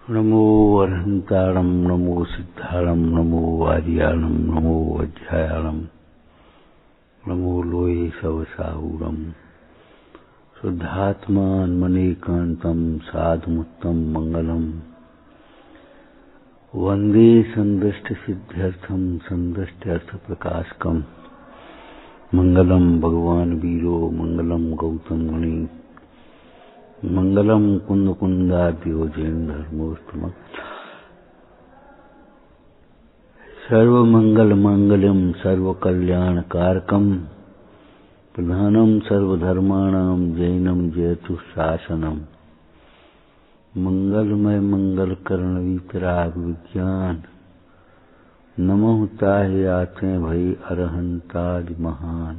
नमो अरहंताणं नमो सिद्धाणं नमो आर्याणं नमो वज्रायाणं नमो लोये सवसाहूरं शुद्धात्मान्मनेकान्तं साधुमुत्तम मंगलम वंदे संदृष्टसिद्ध्यर्थं संदृष्ट्यर्थप्रकाशकम् मंगलम भगवान वीरो मंगलम गौतम मुनि मंगलम कुंद कुंदाद्यो जैन धर्मोत्तम सर्वमंगल मांगल्यम सर्वकल्याणकारकम प्रधानम सर्वधर्माणाम जैनम जयतु शासनम मंगलमय मंगलकर्ण वितराग विज्ञान नमो ताहि आते भई अरहंताज महान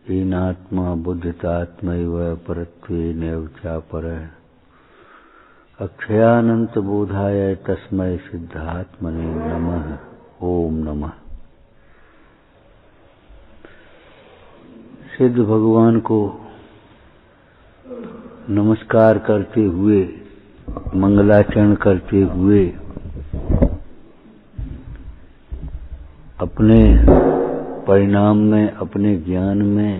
हीनात्मा बुद्धतात्मैव परत्वे नैव चापरः अक्षयानंत बोधाय तस्मै सिद्धात्मने नमः। ओम नमः। सिद्ध भगवान को नमस्कार करते हुए मंगलाचरण करते हुए अपने परिणाम में अपने ज्ञान में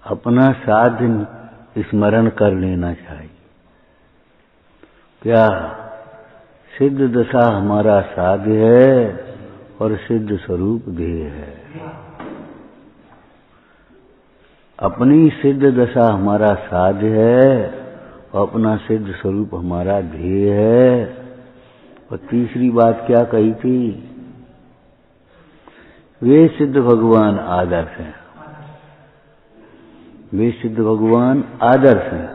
अपना साध्य स्मरण कर लेना चाहिए। क्या सिद्ध दशा हमारा साध्य है और सिद्ध स्वरूप ध्येय है। अपनी सिद्ध दशा हमारा साध्य है और अपना सिद्ध स्वरूप हमारा ध्येय है। और तीसरी बात क्या कही थी? वे सिद्ध भगवान आदर्श हैं। वे सिद्ध भगवान आदर्श हैं।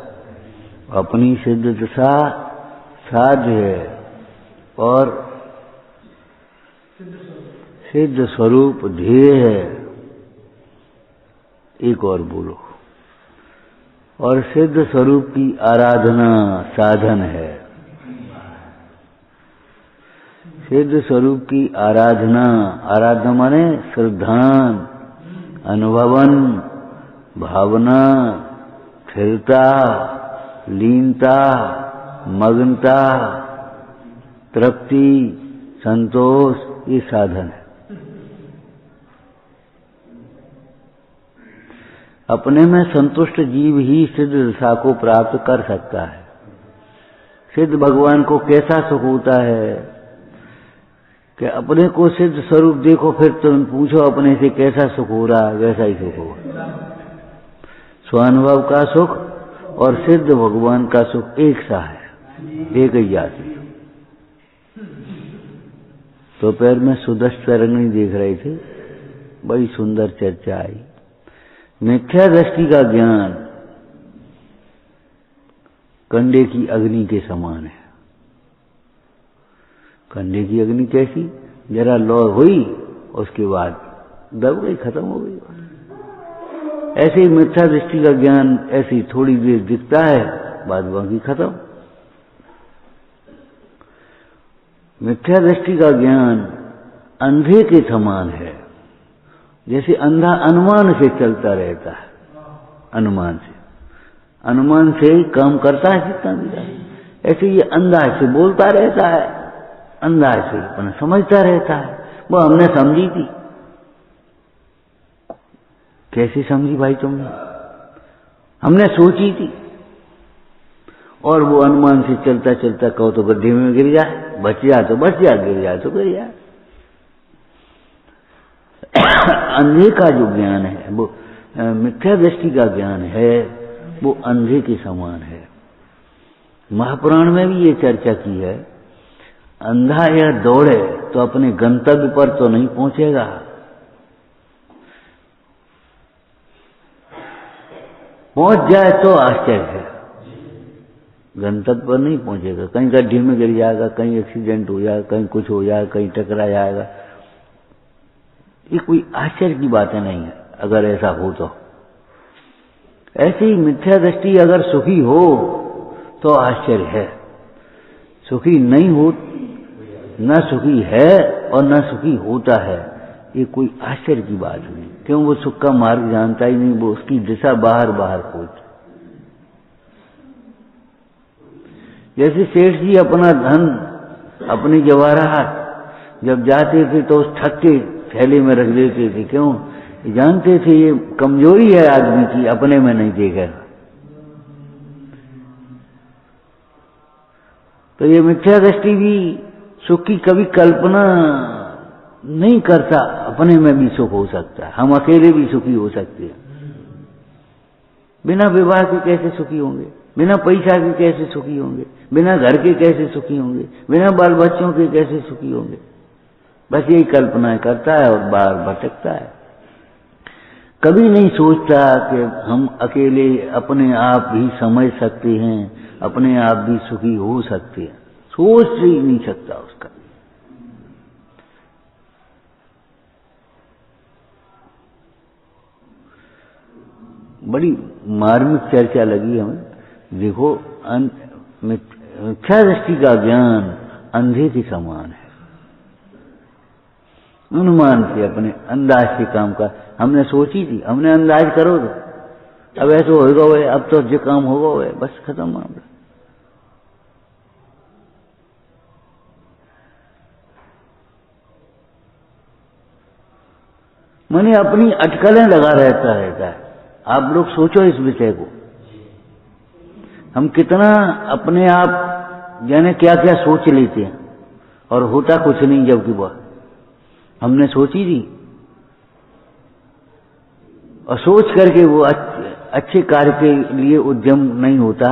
अपनी सिद्ध दशा साध्य है और सिद्ध स्वरूप ध्येय है। एक और बोलो। और सिद्ध स्वरूप की आराधना साधन है। सिद्ध स्वरूप की आराधना, आराधना माने श्रद्धान, अनुभवन, भावना, स्थिरता, लीनता, मग्नता, तृप्ति, संतोष, ये साधन है। अपने में संतुष्ट जीव ही सिद्ध दशा को प्राप्त कर सकता है। सिद्ध भगवान को कैसा सुख होता है कि अपने को सिद्ध स्वरूप देखो, फिर तुम पूछो अपने से कैसा सुख हो रहा है, वैसा ही सुख होगा। स्वानुभव का सुख और सिद्ध भगवान का सुख एक सा है, एक ही जाति। दोपहर में सुदर्श तरंगनी देख रहे थे, बड़ी सुंदर चर्चा आई। मिथ्या दृष्टि का ज्ञान कंडे की अग्नि के समान है। कंडे की अग्नि कैसी? जरा लौ हुई, उसके बाद दब गई, खत्म हो गई। ऐसे ही मिथ्या दृष्टि का ज्ञान ऐसी थोड़ी देर दिखता है, बाद बाकी खत्म। मिथ्या दृष्टि का ज्ञान अंधे के समान है। जैसे अंधा अनुमान से चलता रहता है, अनुमान से ही काम करता है जितना भी। ऐसे ये अंधा से बोलता रहता है, अंधा से अपना समझता रहता है। वो हमने समझी थी। कैसे समझी भाई तुमने? हमने सोची थी। और वो अनुमान से चलता चलता कहो तो गड्ढे में गिर जाए, बच जाए तो बच जाए, गिर जाए तो गिर जाए। अंधे का जो ज्ञान है, वो मिथ्या दृष्टि का ज्ञान है, वो अंधे के समान है। महापुराण में भी ये चर्चा की है। अंधा यह दौड़े तो अपने गंतव्य पर तो नहीं पहुंचेगा। पहुंच जाए तो आश्चर्य है, गंतव्य पर नहीं पहुंचेगा। कहीं गड्ढे में गिर जाएगा, कहीं एक्सीडेंट हो जाएगा, कहीं कुछ हो जाएगा, कहीं टकरा जाएगा। ये कोई आश्चर्य की बातें नहीं है अगर ऐसा हो तो। ऐसी ही मिथ्या दृष्टि अगर सुखी हो तो आश्चर्य है। सुखी नहीं हो, न सुखी है और न सुखी होता है, ये कोई आश्चर्य की बात नहीं। क्यों? वो सुख का मार्ग जानता ही नहीं, वो उसकी दिशा बाहर बाहर खोज। जैसे सेठ जी अपना धन, अपनी जवाहरात जब जाते थे तो उस ठग के थैले में रख देते थे। क्यों? जानते थे ये कमजोरी है आदमी की, अपने में नहीं देखेगा। तो ये मिथ्या दृष्टि भी सुख की कभी कल्पना नहीं करता, अपने में भी सुख हो सकता है, हम अकेले भी सुखी हो सकते हैं। बिना विवाह के कैसे सुखी होंगे, बिना पैसा के कैसे सुखी होंगे, बिना घर के कैसे सुखी होंगे, बिना बाल बच्चों के कैसे सुखी होंगे। बस यही कल्पना करता है और बाहर भटकता है, कभी नहीं सोचता कि हम अकेले अपने आप भी समझ सकते हैं, अपने आप भी सुखी हो सकते हैं। सोच ही नहीं सकता उसका। बड़ी मार्मिक चर्चा लगी हमें। देखो, मिथ्या दृष्टि का ज्ञान अंधे के समान है। अनुमान से, अपने अंदाज से काम का। हमने सोची थी, हमने अंदाज करो तो अब ऐसा होगा वो, अब तो जो काम होगा वो, बस खत्म मामला। मैंने अपनी अटकलें लगा रहता है। आप लोग सोचो इस विषय को, हम कितना अपने आप जाने क्या क्या सोच लेते हैं और होता कुछ नहीं, जबकि वह हमने सोची थी और सोच करके वो अच्छे कार्य के लिए उद्यम नहीं होता,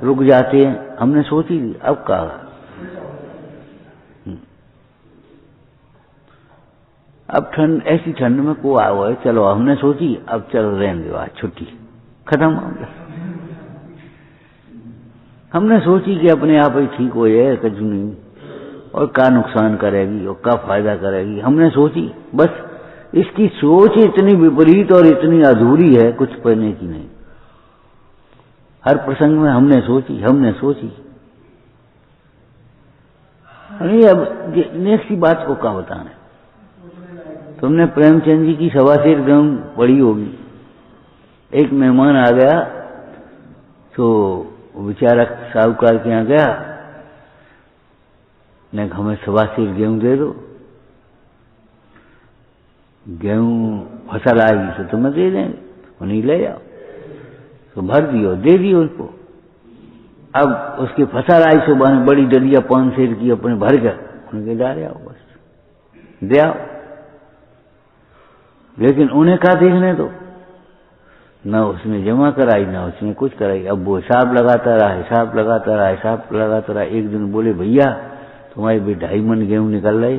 रुक जाते हैं। हमने सोची थी, अब कहा अब ठंड, ऐसी ठंड में को आओ है, चलो हमने सोची, अब चलो रहने दो, आज छुट्टी, खत्म मामला। हमने सोची कि अपने आप ही ठीक हो जाए, कुछ नहीं, और क्या नुकसान करेगी और क्या फायदा करेगी, हमने सोची। बस इसकी सोच इतनी विपरीत और इतनी अधूरी है, कुछ पढ़ने की नहीं। हर प्रसंग में हमने सोची, हमने सोची। अरे अब नेक्स्ट की बात को क्या बताना। तुमने प्रेमचंद जी की सवासिर गम पढ़ी होगी। एक मेहमान आ गया तो बेचारा साहूकार के यहाँ गया, ने हमें सवासिर गेहूं दे दो, गेहूं फसल आएगी तो तुम्हें दे देंगे, उन्हें ले जाओ। तो भर दियो, दे दियो उसको। अब उसकी फसल आई, सुबह में बड़ी डलिया 5 सेर की अपने भर कर उनके डाले आओ, बस दे आओ। लेकिन उन्हें क्या देखने दो, न उसने जमा कराई, न उसने कुछ कराई। अब वो हिसाब लगाता रहा, हिसाब लगाता रहा, हिसाब लगाता रहा। एक दिन बोले, भैया तुम्हारी भी 2.5 मन गेहूं निकल रही।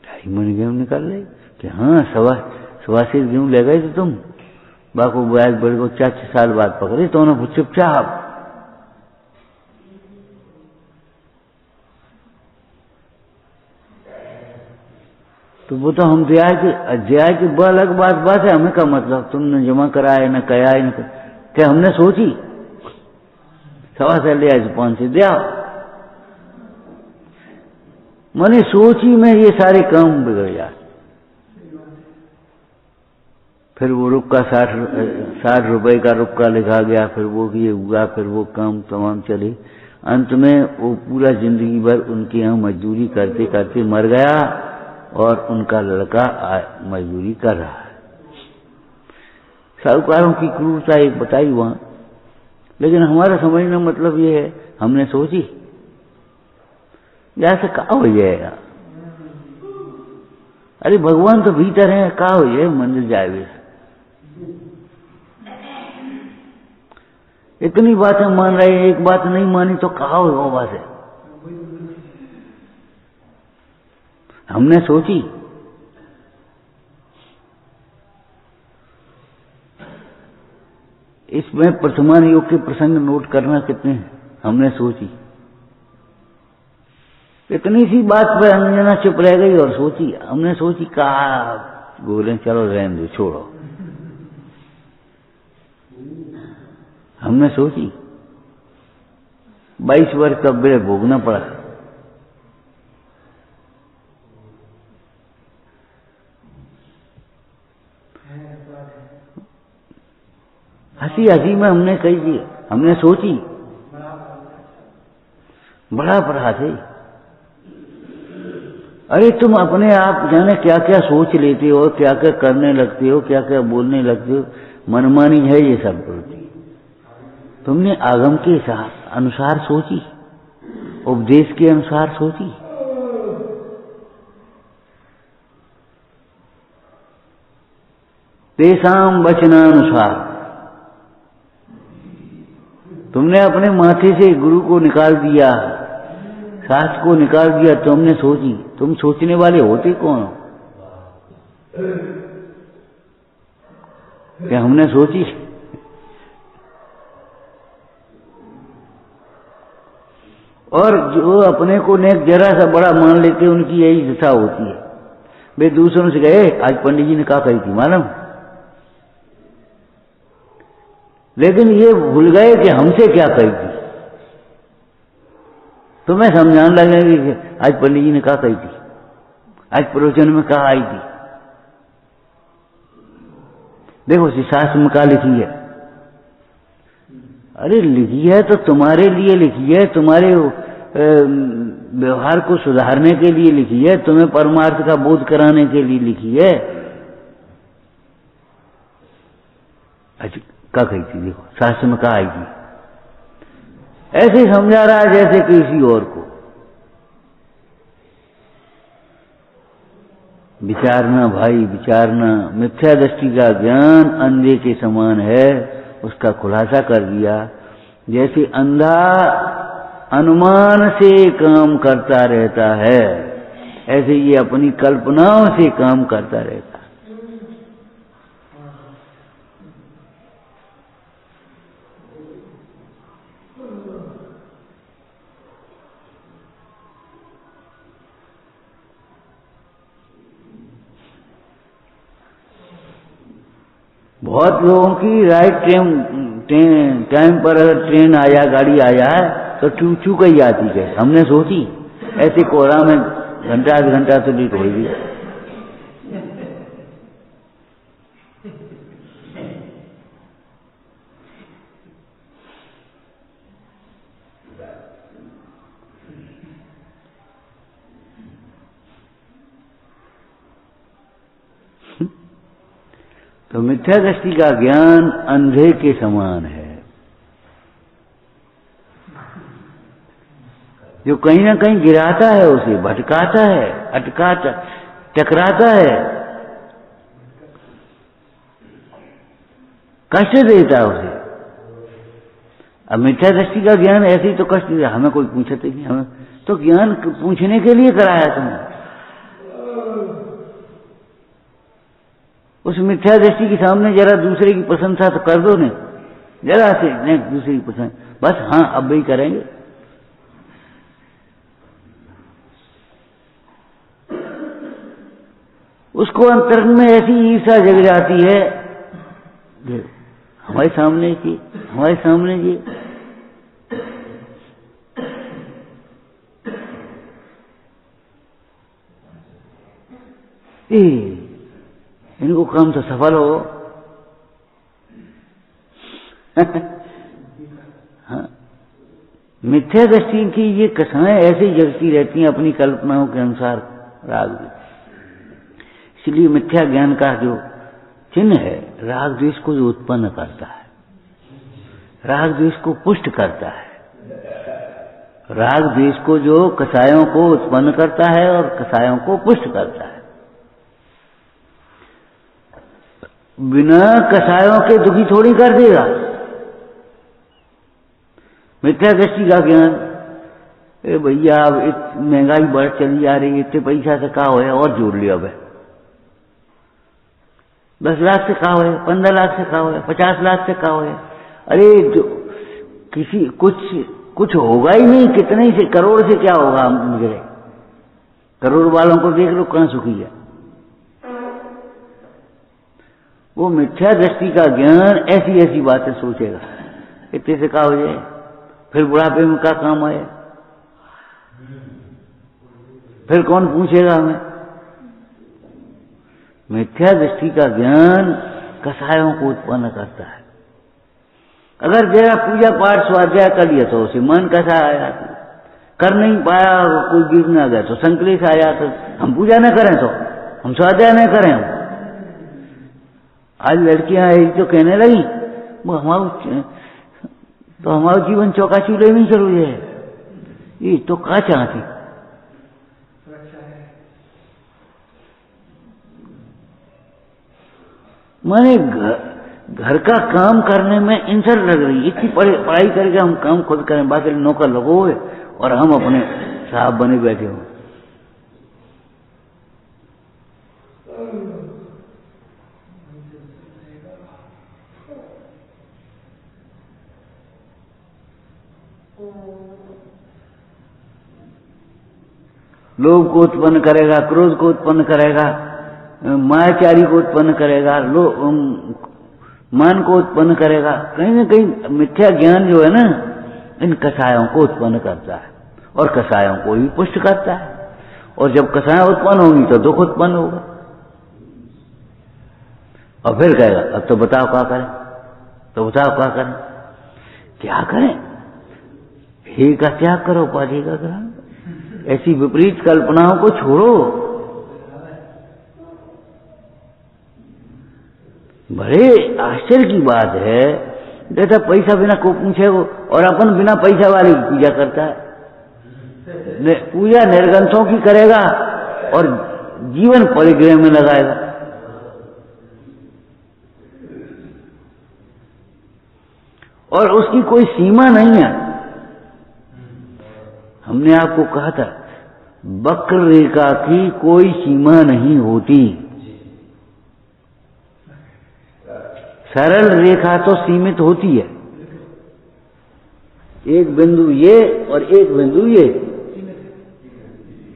2.5 मन गेहूं निकल रही कि हाँ, सवा सेर गेहूं ले गए थे तुम। बाको ब्याज बड़े को 4 साल बाद पकड़े तो उन्होंने चुपचाप। तो वो तो हम दिया कि वो अलग बात है, हमें क्या मतलब, तुमने जमा कराया न कया न क्या हमने सोची। 1.25 सेर ले आए, 5 सेर दिया। मैंने सोची में ये सारे काम बिगड़ जाए। फिर वो रुपया 60 रुपए का रुपया लिखा गया, फिर वो ये हुआ, फिर वो काम तमाम चले। अंत में वो पूरा जिंदगी भर उनके यहाँ मजदूरी करते करते मर गया और उनका लड़का मजदूरी कर रहा है। साहूकारों की क्रूरता एक बताई वहां, लेकिन हमारा समझना मतलब ये है, हमने सोची जैसे कहा हो जाएगा। अरे भगवान तो भीतर है, कहा हो जाए मंदिर जाए। इतनी बातें मान रहे हैं, एक बात नहीं मानी तो कहा हो बात है। हमने सोची। इसमें वर्तमान योग के प्रसंग नोट करना कितने हैं, हमने सोची। इतनी सी बात पर अंजना चुप रह गई और सोची। हमने सोची, कहा बोले चलो रहने दो, छोड़ो। हमने सोची 22 वर्ष का बेड़ भोगना पड़ा। हंसी हंसी में हमने कही थी, हमने सोची, बड़ा अपराध है। अरे तुम अपने आप जाने क्या क्या सोच लेते हो, क्या क्या करने लगते हो, क्या क्या बोलने लगते हो, मनमानी है ये सब प्रवृत्ति। तुमने आगम के अनुसार सोची, उपदेश के अनुसार सोची। तेसाम वचनानुसार तुमने अपने माथे से गुरु को निकाल दिया, शास्त्र को निकाल दिया, तुमने सोची। तुम सोचने वाले होते कौन हो? क्या हमने सोची? और जो अपने को नेक जरा सा बड़ा मान लेते हैं, उनकी यही दशा होती है। वे दूसरों से गए, आज पंडित जी ने क्या कही थी मालूम, लेकिन ये भूल गए कि हमसे क्या कही थी। तुम्हें समझाने लगेंगे कि आज पंडित जी ने क्या कही थी, आज प्रवचन में क्या आई थी। देखो शास्त्र में क्या लिखी है। अरे लिखी है तो तुम्हारे लिए लिखी है, तुम्हारे व्यवहार को सुधारने के लिए लिखी है, तुम्हें परमार्थ का बोध कराने के लिए लिखी है। आज क्या कही थी, देखो शास्त्र में क्या आई थी। ऐसे समझा रहा है जैसे किसी और को। विचारना भाई, विचारना। मिथ्या दृष्टि का ज्ञान अंधे के समान है, उसका खुलासा कर दिया। जैसे अंधा अनुमान से काम करता रहता है, ऐसे ये अपनी कल्पनाओं से काम करता रहता है। बहुत लोगों की राइट टाइम पर अगर ट्रेन आया, गाड़ी आया है तो चू चू कही जाती है। हमने सोची ऐसे कोहरा में घंटा आध घंटा तो लेट होगी। तो मिथ्या दृष्टि का ज्ञान अंधे के समान है, जो कहीं ना कहीं गिराता है, उसे भटकाता है, अटकाता, टकराता है, कष्ट देता है उसे। अब मिथ्या दृष्टि का ज्ञान ऐसे ही तो कष्ट देता। हमें कोई पूछते नहीं, हमें तो ज्ञान पूछने के लिए कराया तुमने। उस मिथ्या दृष्टि के सामने जरा दूसरे की प्रशंसा तो कर दो ने, जरा से नहीं दूसरे की प्रशंसा, बस हाँ अब भी करेंगे। उसको अंतरंग में ऐसी ईर्षा जग जाती है, हमारे सामने की, हमारे सामने की। इनको काम तो सफल हो। हाँ, मिथ्या दृष्टि की ये कथाएं ऐसे जगती रहती हैं अपनी कल्पनाओं के अनुसार राग द्वेष। इसलिए मिथ्या ज्ञान का जो चिन्ह है, राग द्वेष को जो उत्पन्न करता है, राग द्वेष को पुष्ट करता है, राग द्वेष को जो कसायों को उत्पन्न करता है और कसायों को पुष्ट करता है। बिना कसायों के दुखी थोड़ी कर देगा मिथ्या दृष्टि का ज्ञान। भैया अब महंगाई बढ़ चली जा रही है, इतने पैसा से कहा होया और जोड़ लिया। अब 10 लाख से कहा होया, 15 लाख से कहा होया, 50 लाख से कहा होया। अरे जो किसी कुछ होगा ही नहीं, कितने से करोड़ से क्या होगा। मुझे करोड़ वालों को देख लो कहां सुखी है। वो मिथ्या दृष्टि का ज्ञान ऐसी ऐसी बातें सोचेगा, इतने से क्या हो जाए, फिर बुढ़ापे में क्या काम आए, फिर कौन पूछेगा हमें। मिथ्या दृष्टि का ज्ञान कसायों को उत्पन्न करता है। अगर जरा पूजा पाठ स्वाध्याय कर लिया तो उसे मन कैसा आया, कर नहीं पाया, कोई गिर ना गया तो संकलेश आया, तो हम पूजा न करें तो हम स्वाध्याय न करें। आज लड़कियां तो कहने लगी तो हमारा जीवन चौका चूल्हे में चलो जाए, ये तो क्या चाहती। माने घर का काम करने में इंसल्ट लग रही, इतनी पढ़ाई करके हम काम खुद करें, बाकी नौकर लगो हुए और हम अपने साहब बने बैठे हो। लोभ को उत्पन्न करेगा, क्रोध को उत्पन्न करेगा, मायाचारी को उत्पन्न करेगा, मान को उत्पन्न करेगा। कहीं न कहीं मिथ्या ज्ञान जो है ना, इन कसायों को उत्पन्न करता है और कसायों को ही पुष्ट करता है। और जब कसायां उत्पन्न होंगी तो दुख उत्पन्न होगा। और फिर कहेगा अब तो बताओ क्या करें, तो बताओ क्या करें, क्या करें, हे का त्याग करो, उपाधि का ग्रहण। ऐसी विपरीत कल्पनाओं को छोड़ो। बड़े आश्चर्य की बात है, जैसा पैसा बिना को पूछे वो, और अपन बिना पैसा वाले की पूजा करता है। पूजा निर्गंथों की करेगा और जीवन परिग्रह में लगाएगा। और उसकी कोई सीमा नहीं है। हमने आपको कहा था वक्र रेखा की कोई सीमा नहीं होती। सरल रेखा तो सीमित होती है, एक बिंदु ये और एक बिंदु ये।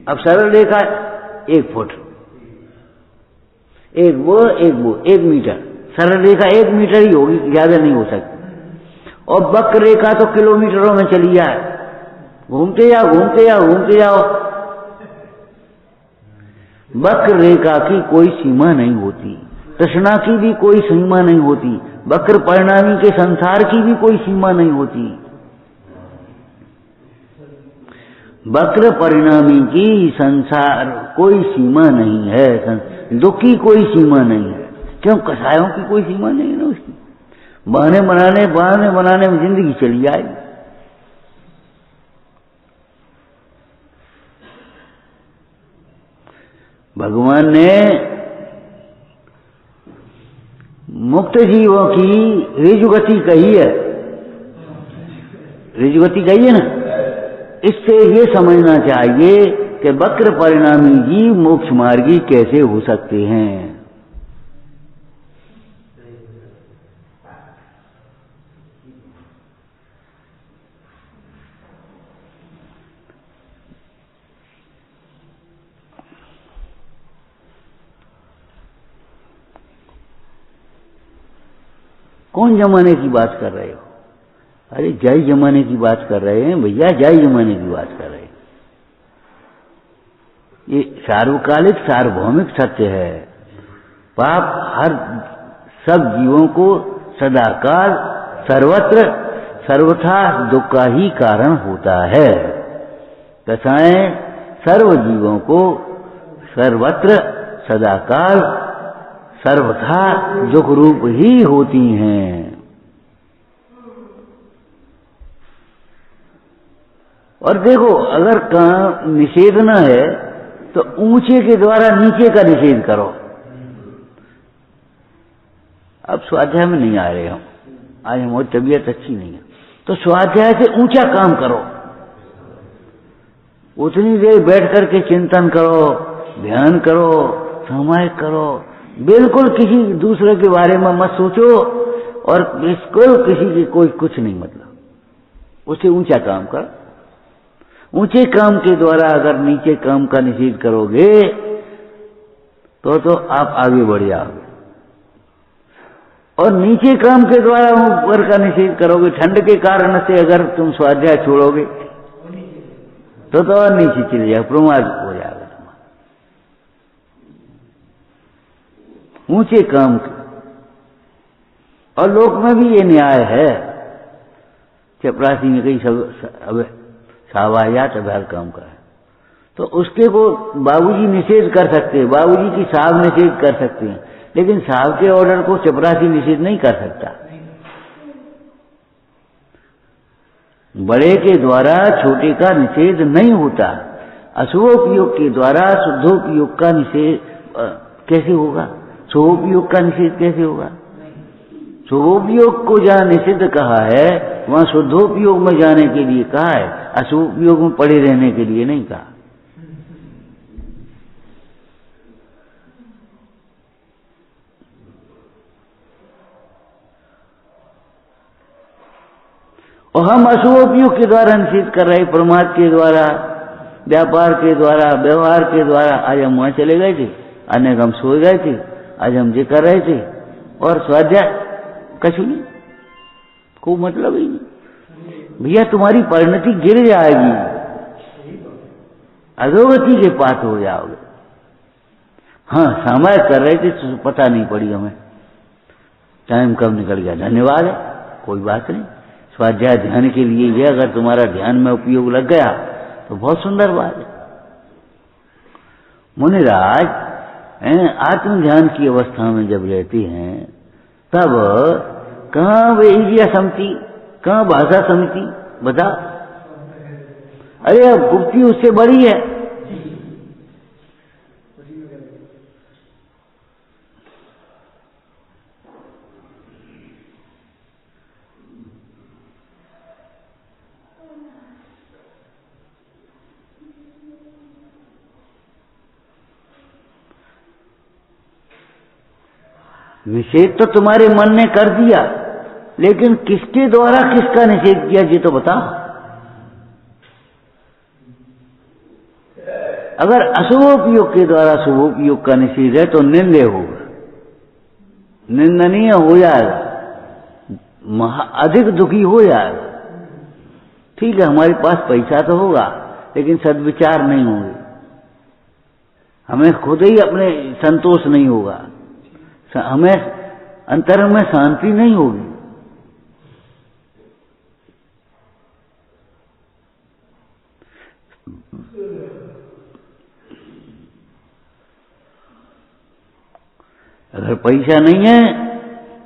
अब सरल रेखा 1 फुट, एक वो 1 मीटर। सरल रेखा 1 मीटर ही होगी, ज्यादा नहीं हो सकती। और वक्र रेखा तो किलोमीटरों में चली जाए, घूमते जाओ घूमते जाओ घूमते जाओ। वक्र रेखा की कोई सीमा नहीं होती, तृष्णा की भी कोई सीमा नहीं होती, वक्र परिणामी के संसार की भी कोई सीमा नहीं होती। वक्र परिणामी की संसार कोई सीमा नहीं है, दुख की कोई सीमा नहीं है। क्यों? कसायों की कोई सीमा नहीं है ना उसकी। बहाने बनाने में जिंदगी चली जाएगी। भगवान ने मुक्त जीवों की ऋजुगति कही है, ऋजुगति कही है ना। इससे ये समझना चाहिए कि वक्र परिणामी जीव मोक्ष मार्गी कैसे हो सकते हैं। कौन जमाने की बात कर रहे हो? अरे जय जमाने की बात कर रहे हैं भैया, जय जमाने की बात कर रहे हैं। ये सार्वकालिक सार्वभौमिक सत्य है। पाप हर सब जीवों को सदाकाल सर्वत्र सर्वथा दुख का ही कारण होता है। दशाएं सर्व जीवों को सर्वत्र सदाकाल सर्वथा दुख रूप ही होती हैं। और देखो, अगर काम निषेधना है तो ऊंचे के द्वारा नीचे का निषेध करो। अब स्वाध्याय में नहीं आ रहे हम, आज हमारी तबीयत अच्छी नहीं है, तो स्वाध्याय से ऊंचा काम करो। उतनी देर बैठ करके चिंतन करो, ध्यान करो, सामायिक करो। बिल्कुल किसी दूसरे के बारे में मत सोचो और बिल्कुल किसी की कोई कुछ नहीं मतलब। उसे ऊंचा काम कर। ऊंचे काम के द्वारा अगर नीचे काम का निषेध करोगे तो आप आगे बढ़ जाओगे। और नीचे काम के द्वारा ऊपर का निषेध करोगे, ठंड के कारण से अगर तुम स्वाध्याय छोड़ोगे तो और नीचे चले जाओ, प्रमाद हो जाएगा। ऊंचे काम के। और लोक में भी ये न्याय है चपरासी ने कही अब साहबायात अभ्यास काम का है, तो उसके को बाबूजी निषेध कर सकते हैं, बाबूजी की साहब निषेध कर सकते हैं, लेकिन साहब के ऑर्डर को चपरासी निषेध नहीं कर सकता। बड़े के द्वारा छोटे का निषेध नहीं होता। अशुभोपयोग के द्वारा शुद्धोपयोग का निषेध कैसे होगा? शुभोपयोग का निषेध कैसे होगा? शुभोपयोग को जहाँ निषिद्ध कहा है वहाँ शुद्धोपयोग में जाने के लिए कहा है, अशुभोपयोग में पड़े रहने के लिए नहीं कहा। और हम अशुभोपयोग के द्वारा निषेध कर रहे, प्रमाद के द्वारा, व्यापार के द्वारा, व्यवहार के द्वारा। आज हम वहां चले गए थे, अनेक हम सो गए थे, आज हम ये कर रहे थे, और स्वाध्याय कछ नहीं, कोई मतलब ही नहीं। भैया तुम्हारी परिणति गिर जाएगी, अधोगति के पास हो जाओगे। हाँ, सामायिक कर रहे थे तो पता नहीं पड़ी हमें, टाइम कब निकल गया। धन्यवाद है, कोई बात नहीं। स्वाध्याय ध्यान के लिए ये अगर तुम्हारा ध्यान में उपयोग लग गया तो बहुत सुंदर बात है। मुनिराज आत्म ध्यान की अवस्था में जब रहते हैं तब कहाँ वे इंद्रिया समझती, कहाँ भाषा समझती, बता। अरे अब गुप्ती उससे बड़ी है। निषेध तो तुम्हारे मन ने कर दिया, लेकिन किसके द्वारा किसका निषेध किया ये तो बता। अगर अशुभोपयोग के द्वारा शुभोपयोग का निषेध है तो निंदे होगा, निंदनीय हो जाएगा, अधिक दुखी हो जाएगा। ठीक है, हमारे पास पैसा तो होगा लेकिन सद्विचार नहीं होंगे, हमें खुद ही अपने संतोष नहीं होगा, हमें अंतर में शांति नहीं होगी। अगर पैसा नहीं है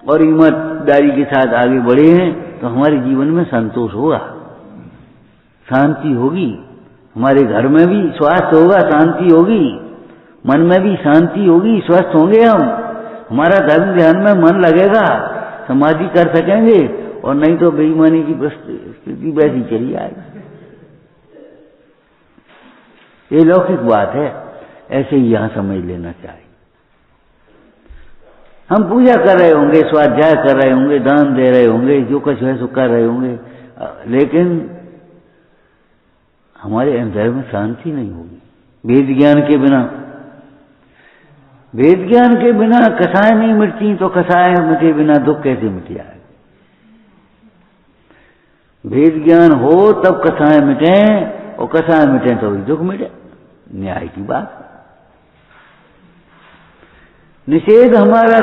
और ईमानदारी के साथ आगे बढ़े हैं तो हमारे जीवन में संतोष होगा, शांति होगी, हमारे घर में भी स्वास्थ्य होगा, शांति होगी, मन में भी शांति होगी, स्वस्थ होंगे हम, हमारा धर्म ध्यान में मन लगेगा, समाधि कर सकेंगे। और नहीं तो बेईमानी की स्थिति वैसी चली आएगी। ये लौकिक बात है, ऐसे ही यहां समझ लेना चाहिए। हम पूजा कर रहे होंगे, स्वाध्याय कर रहे होंगे, दान दे रहे होंगे, जो कुछ है सो कर रहे होंगे, लेकिन हमारे अंदर में शांति नहीं होगी। वेद ज्ञान के बिना, वेद ज्ञान के बिना कसाय नहीं मिटती, तो कसाय मिटे बिना दुख कैसे मिट जाए? वेद ज्ञान हो तब कसाय मिटे, और कसाय मिटे तो दुख मिटे, न्याय की बात। निषेध हमारा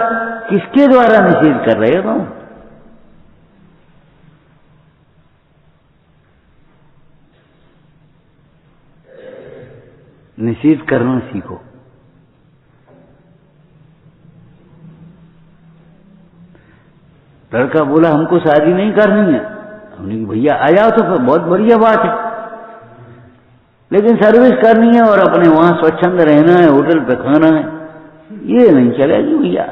किसके द्वारा निषेध कर रहे हो? निषेध करना सीखो। लड़का बोला हमको शादी नहीं करनी है, हमने कहा भैया आ जाओ तो फिर बहुत बढ़िया बात है, लेकिन सर्विस करनी है और अपने वहां स्वच्छंद रहना है, होटल पे खाना है, ये नहीं चलेगी भैया।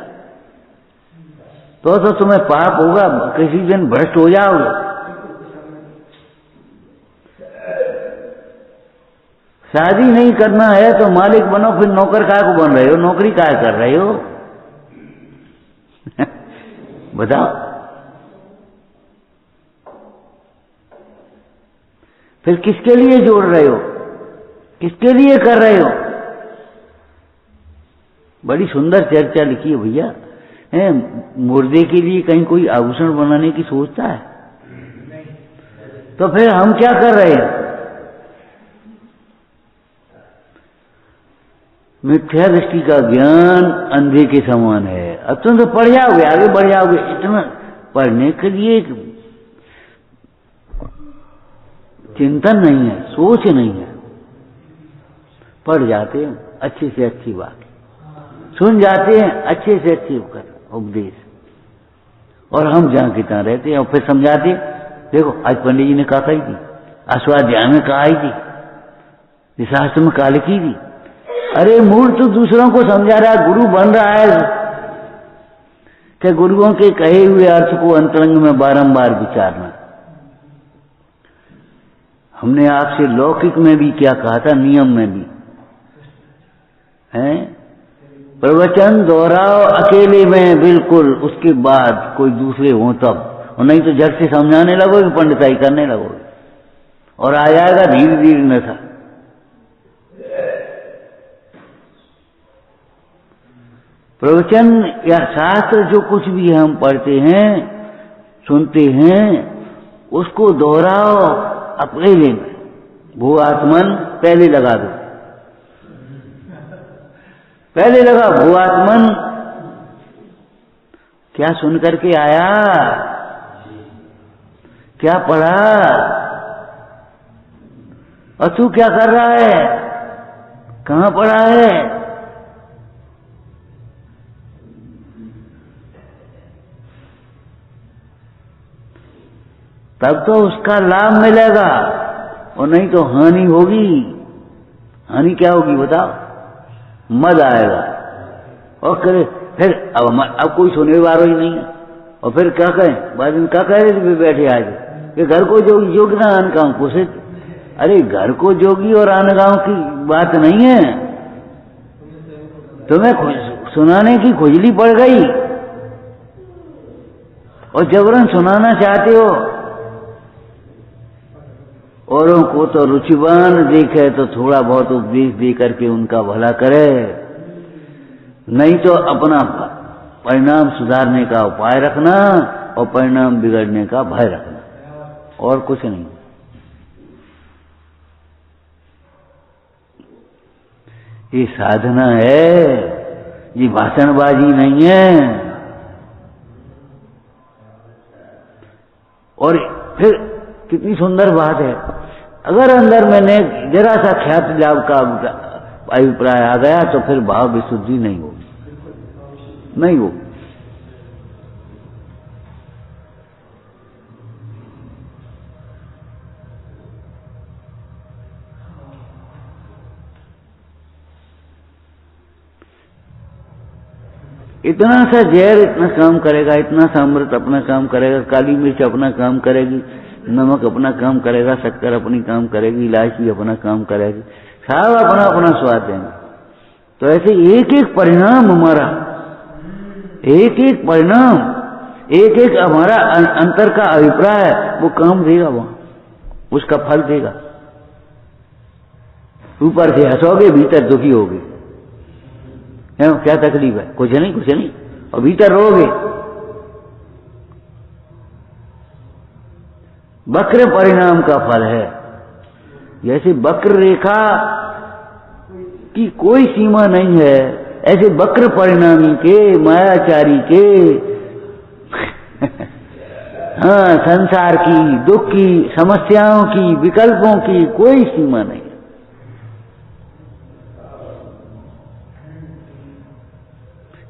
तो तुम्हें पाप होगा, किसी दिन भ्रष्ट हो जाओगे। शादी नहीं करना है तो मालिक बनो, फिर नौकर काय को बन रहे हो, नौकरी काय कर रहे हो? बताओ। फिर किसके लिए जोड़ रहे हो, किसके लिए कर रहे हो? बड़ी सुंदर चर्चा लिखी है भैया। मुर्दे के लिए कहीं कोई आभूषण बनाने की सोचता है? तो फिर हम क्या कर रहे हैं? मिथ्या दृष्टि का ज्ञान अंधे के समान है। अब तुम तो पढ़ जाओगे, आगे बढ़ जाओगे, इतना पढ़ने के लिए चिंतन नहीं है, सोच नहीं है। पढ़ जाते हैं अच्छी से अच्छी बात, सुन जाते हैं अच्छे से अच्छी उपदेश, और हम जहां की तहां रहते हैं और फिर समझाते। देखो आज पंडित जी ने कहा कही थी, अश्वाध्याय में कहा ही थी, शास्त्र में काल की थी। अरे मूर्ख तो दूसरों को समझा रहा है, गुरु बन रहा है कि गुरुओं के कहे हुए अर्थ को अंतरंग में बारंबार विचारना। हमने आपसे लौकिक में भी क्या कहा था, नियम में भी है, प्रवचन दोहराओ अकेले में बिल्कुल, उसके बाद कोई दूसरे हो तब, और नहीं तो झट से समझाने लगोगे, पंडिताई करने लगोगे और आ जाएगा धीरे धीरे नशा। प्रवचन या शास्त्र जो कुछ भी हम पढ़ते हैं सुनते हैं उसको दोहराओ अकेले में। वो आत्मन पहले लगा दो, पहले लगा वो आत्मन। क्या सुन करके आया, क्या पढ़ा, और तू क्या कर रहा है, कहां पढ़ा है। तब तो उसका लाभ मिलेगा, और नहीं तो हानि होगी। हानि क्या होगी बताओ, मद आएगा और करे फिर अब कोई सुनने वाला ही नहीं है, और फिर क्या कहें, बाद में क्या कह रहे थे बैठे आज कि घर को जोगी जोगी ना आन गाँव कुशित। अरे घर को जोगी और आन गाँव की बात नहीं है, तुम्हें सुनाने की खुजली पड़ गई और जबरन सुनाना चाहते हो। औरों को तो रुचिवान देखे तो थोड़ा बहुत उपदेश दे करके उनका भला करे, नहीं तो अपना परिणाम सुधारने का उपाय रखना और परिणाम बिगड़ने का भय रखना, और कुछ नहीं। ये साधना है, ये भाषणबाजी नहीं है। और फिर कितनी सुंदर बात है, अगर अंदर मैंने जरा सा ख्याति लाभ का अभिप्राय आ गया तो फिर भाव विशुद्धि नहीं होगी, नहीं होगी। इतना सा जहर इतना काम करेगा, इतना सा अमृत अपना काम करेगा, काली मिर्च अपना काम करेगी, नमक अपना काम करेगा, शक्कर अपनी काम करेगी, इलायची अपना काम करेगी, सब अपना अपना स्वाद देंगे। तो ऐसे एक एक परिणाम हमारा, एक एक परिणाम, एक एक हमारा अंतर का अभिप्राय वो काम देगा, वहां उसका फल देगा। ऊपर से हंसोगे भीतर दुखी होगे, क्या तकलीफ है, कुछ नहीं कुछ नहीं, और भीतर रोगे। वक्र परिणाम का फल है, जैसे वक्र रेखा की कोई सीमा नहीं है, ऐसे वक्र परिणामी के, मायाचारी के हाँ, संसार की, दुख की, समस्याओं की, विकल्पों की कोई सीमा नहीं।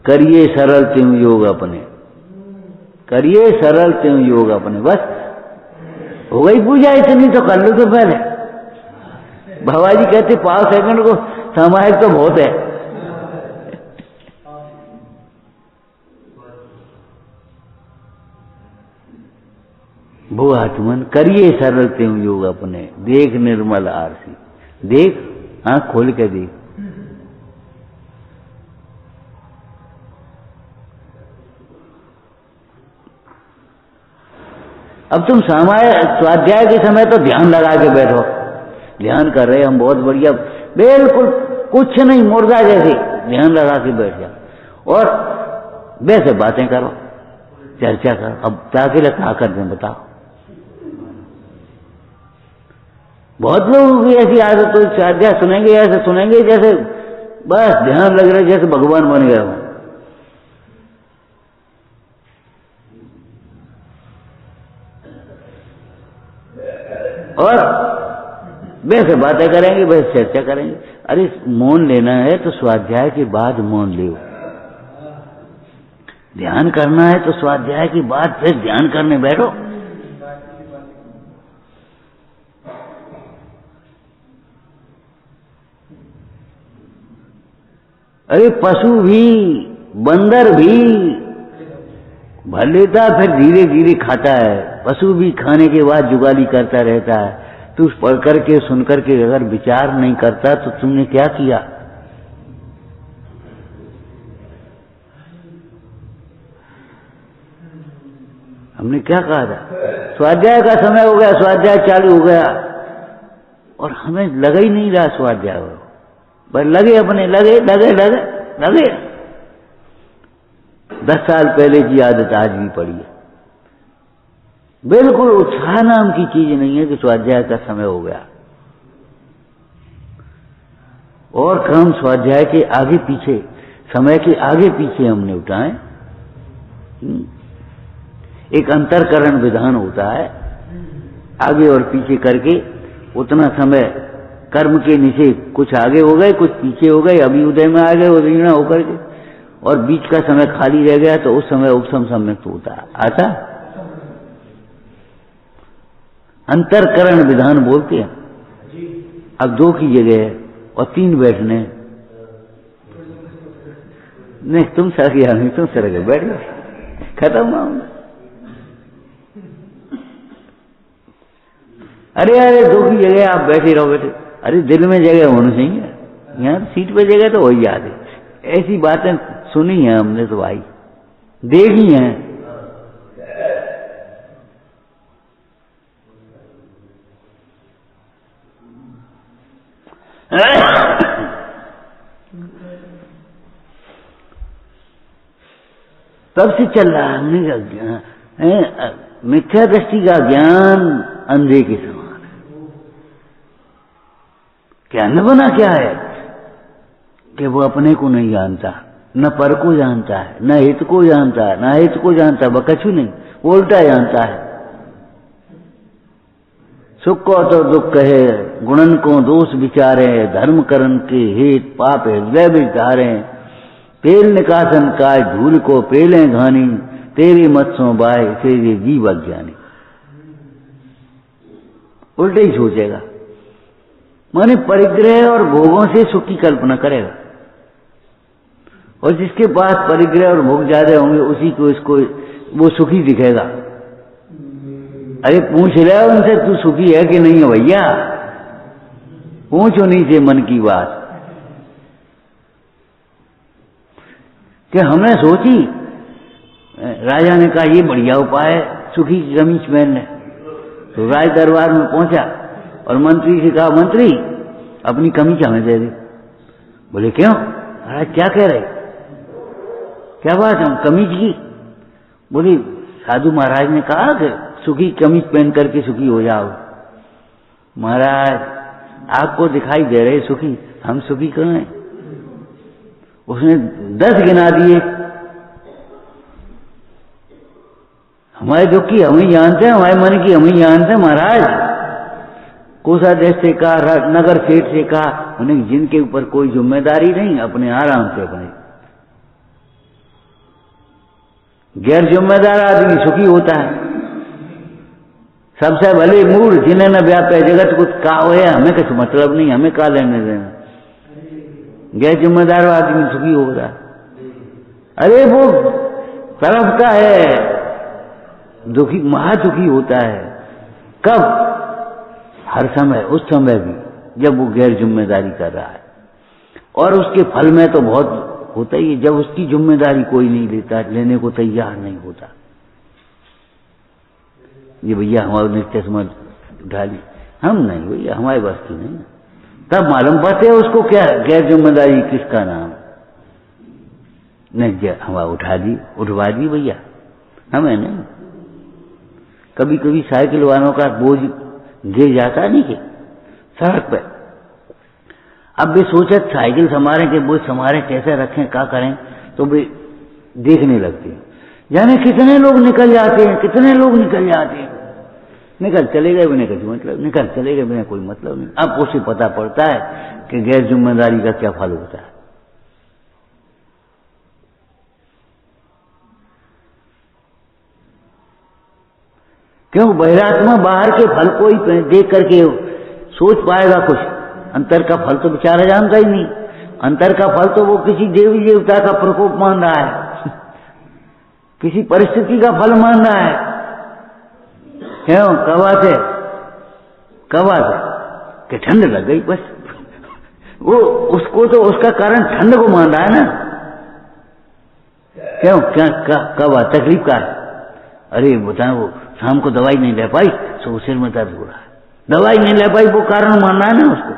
करिए सरल त्यों योग अपने, करिए सरल त्यों योग अपने, बस हो गई पूजा, इतनी तो कर लो। तो पहले भवाजी कहते 5 सेकंड को सामायिक तो बहुत है। वो आत्मन करिए सरल त्यों योग अपने, देख निर्मल आरसी, देख आंख खोल के देख। अब तुम स्वाध्याय के समय तो ध्यान लगा के बैठो, ध्यान कर रहे हम बहुत बढ़िया, बिल्कुल कुछ नहीं, मुर्दा जैसे ध्यान लगा के बैठ जाओ और वैसे बातें करो, चर्चा करो। अब ताकि क्या कर दें बताओ। बहुत लोगों की ऐसी आदत हो, स्वाध्याय सुनेंगे ऐसे सुनेंगे जैसे बस ध्यान लग रहा है, जैसे भगवान बन गए हो। और वैसे बातें करेंगे, वैसे चर्चा करेंगे। अरे मौन लेना है तो स्वाध्याय के बाद मौन लो, ध्यान करना है तो स्वाध्याय के बाद फिर ध्यान करने बैठो। अरे पशु भी, बंदर भी भर लेता, फिर धीरे धीरे खाता है। पशु भी खाने के बाद जुगाली करता रहता है। तू पढ़ करके सुन करके अगर विचार नहीं करता तो तुमने क्या किया? हमने क्या कहा था? स्वाध्याय का समय हो गया, स्वाध्याय चालू हो गया और हमें लगा ही नहीं रहा स्वाध्याय। बस लगे अपने, लगे लगे लगे लगे। 10 साल पहले की आदत आज भी पड़ी है। बिल्कुल उत्साह नाम की चीज नहीं है कि स्वाध्याय का समय हो गया। और क्रम स्वाध्याय के आगे पीछे, समय के आगे पीछे हमने उठाए। एक अंतरकरण विधान होता है, आगे और पीछे करके उतना समय कर्म के नीचे कुछ आगे हो गए, कुछ पीछे हो गए, अभी उदय में आ गए उदयना होकर के, और बीच का समय खाली रह गया तो उस समय उपसम सम्यक्त होता आता। अंतरकरण विधान बोलते हैं। अब 2 की जगह और 3 बैठने, नहीं तुम सर गया, नहीं तुम सर गए, बैठ गए, खत्म मामला। अरे अरे 2 की जगह आप बैठे रहो, बैठे। अरे दिल में जगह होनी चाहिए, यहाँ सीट पे जगह तो वही याद है। ऐसी बातें सुनी है हमने तो भाई, देखी हैं। तब से चल रहा है। हमने मिथ्या दृष्टि का ज्ञान अंधे के समान है। क्या न बना क्या है कि वो अपने को नहीं जानता, न पर को जानता है, न हित को जानता है, न हित को जानता, वह कछु नहीं, वो उल्टा जानता है। सुख को तो दुख कहे, गुणन को दोष विचारे, धर्म करन के हेत पाप हृदय विचारे, तेल निकासन काय धूल को पेले घानी, तेरे मत सो बाय तेरे जीव अज्ञानी। उल्टे ही सोचेगा, माने परिग्रह और भोगों से सुख की कल्पना करेगा, और जिसके पास परिग्रह और भोग ज्यादा होंगे उसी को इसको वो सुखी दिखेगा। अरे पूछ ले उनसे, तू सुखी है कि नहीं है भैया? पूछ उन्हीं से मन की बात। कि हमने सोची, राजा ने कहा ये बढ़िया उपाय है, सुखी की कमीज पहन ले। तो राज दरबार में पहुंचा और मंत्री से कहा, मंत्री अपनी कमीज हमें दे दे। बोले क्यों? महाराज क्या कह रहे, क्या बात है कमीज की? बोली साधु महाराज ने कहा कि सुखी कमीज पहन करके सुखी हो जाओ। महाराज आपको दिखाई दे रहे सुखी, हम सुखी कहाँ हैं? उसने 10 गिना दिए। हमारे दुख की हम ही जानते हैं, हमारे मन की हम ही जानते हैं महाराज। कोषाध्यक्ष से कहा, नगर सेठ से कहा, उन्हें जिनके ऊपर कोई जिम्मेदारी नहीं, अपने आराम से अपने। गैर जिम्मेदार आदमी सुखी होता है। सबसे भले मूड जिन्हें न व्यापे जगत कुछ का हो, हमें कुछ मतलब नहीं, हमें का लेने देना। गैर जिम्मेदार आदमी सुखी होगा। अरे वो तरफता है, दुखी महादुखी होता है। कब? हर समय, उस समय भी जब वो गैर जिम्मेदारी कर रहा है। और उसके फल में तो बहुत होता ही है जब उसकी जिम्मेदारी कोई नहीं लेता, लेने को तैयार नहीं होता। ये भैया हमारे ने चश्मा उठा ली, हम नहीं भैया, हमारे बस की नहीं। तब मालूम पड़ते है उसको क्या गैर जिम्मेदारी किसका नाम। नहीं हमारा उठा दी, उठवा दी भैया, हमें नहीं। कभी कभी साइकिल वालों का बोझ गिर जाता नहीं कि सड़क पे, अब वे सोचे साइकिल संभालें कि बोझ संभालें, कैसे रखें, क्या करें, तो वे देखने लगते हैं। जाने कितने लोग निकल जाते हैं, कितने लोग निकल जाते हैं। निकल चले गए बिना कुछ मतलब, निकल चले गए बिना कोई मतलब नहीं। अब उसे पता पड़ता है कि गैर जिम्मेदारी का क्या फल होता है। क्यों? बहिरात्मा बाहर के फल को ही देख करके सोच पाएगा कुछ, अंतर का फल तो बेचारा जानता ही नहीं। अंतर का फल तो वो किसी देवी देवता का प्रकोप मान रहा है, किसी परिस्थिति का फल मान रहा है। क्यों? कब आते कि ठंड लग गई, बस वो उसको तो उसका कारण ठंड को मान रहा है ना। क्यों? क्या कब आ तकलीफ का है? अरे बताए वो शाम को दवाई नहीं ले पाई तो सिर में दर्द हो रहा है, दवाई नहीं ले पाई, वो कारण मानना है ना उसको।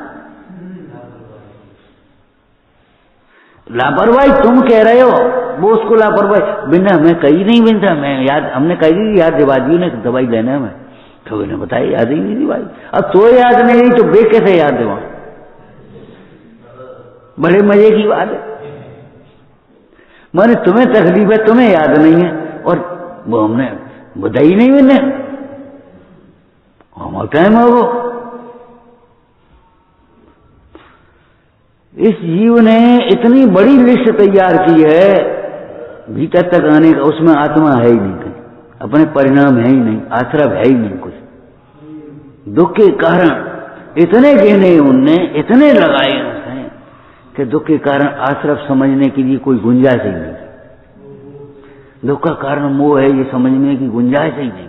लापरवाही तुम कह रहे हो, वो उसको लापरवाही बिना मैं कही नहीं बिनता, मैं याद हमने कही थी याद दिवादियों ने दवाई लेना में, तो मैंने बताया याद ही नहीं दिवाई। अब तो याद नहीं रही तो बे कैसे याद देवा? बड़े मजे की बात है। मैंने तुम्हें तकलीफ है, तुम्हें याद नहीं है, और वो हमने बताई नहीं मैंने, हमारा टाइम है वो। इस जीव ने इतनी बड़ी लिस्ट तैयार की है भीतर तक आने का, उसमें आत्मा है ही नहीं कहीं, अपने परिणाम है ही नहीं, आश्रय है ही नहीं कुछ। दुख के कारण इतने गहने उनने, इतने लगाए उसने कि दुख के कारण आश्रय समझने के लिए कोई गुंजाइश ही नहीं। दुख का कारण मोह है, ये समझने की गुंजाइश ही नहीं।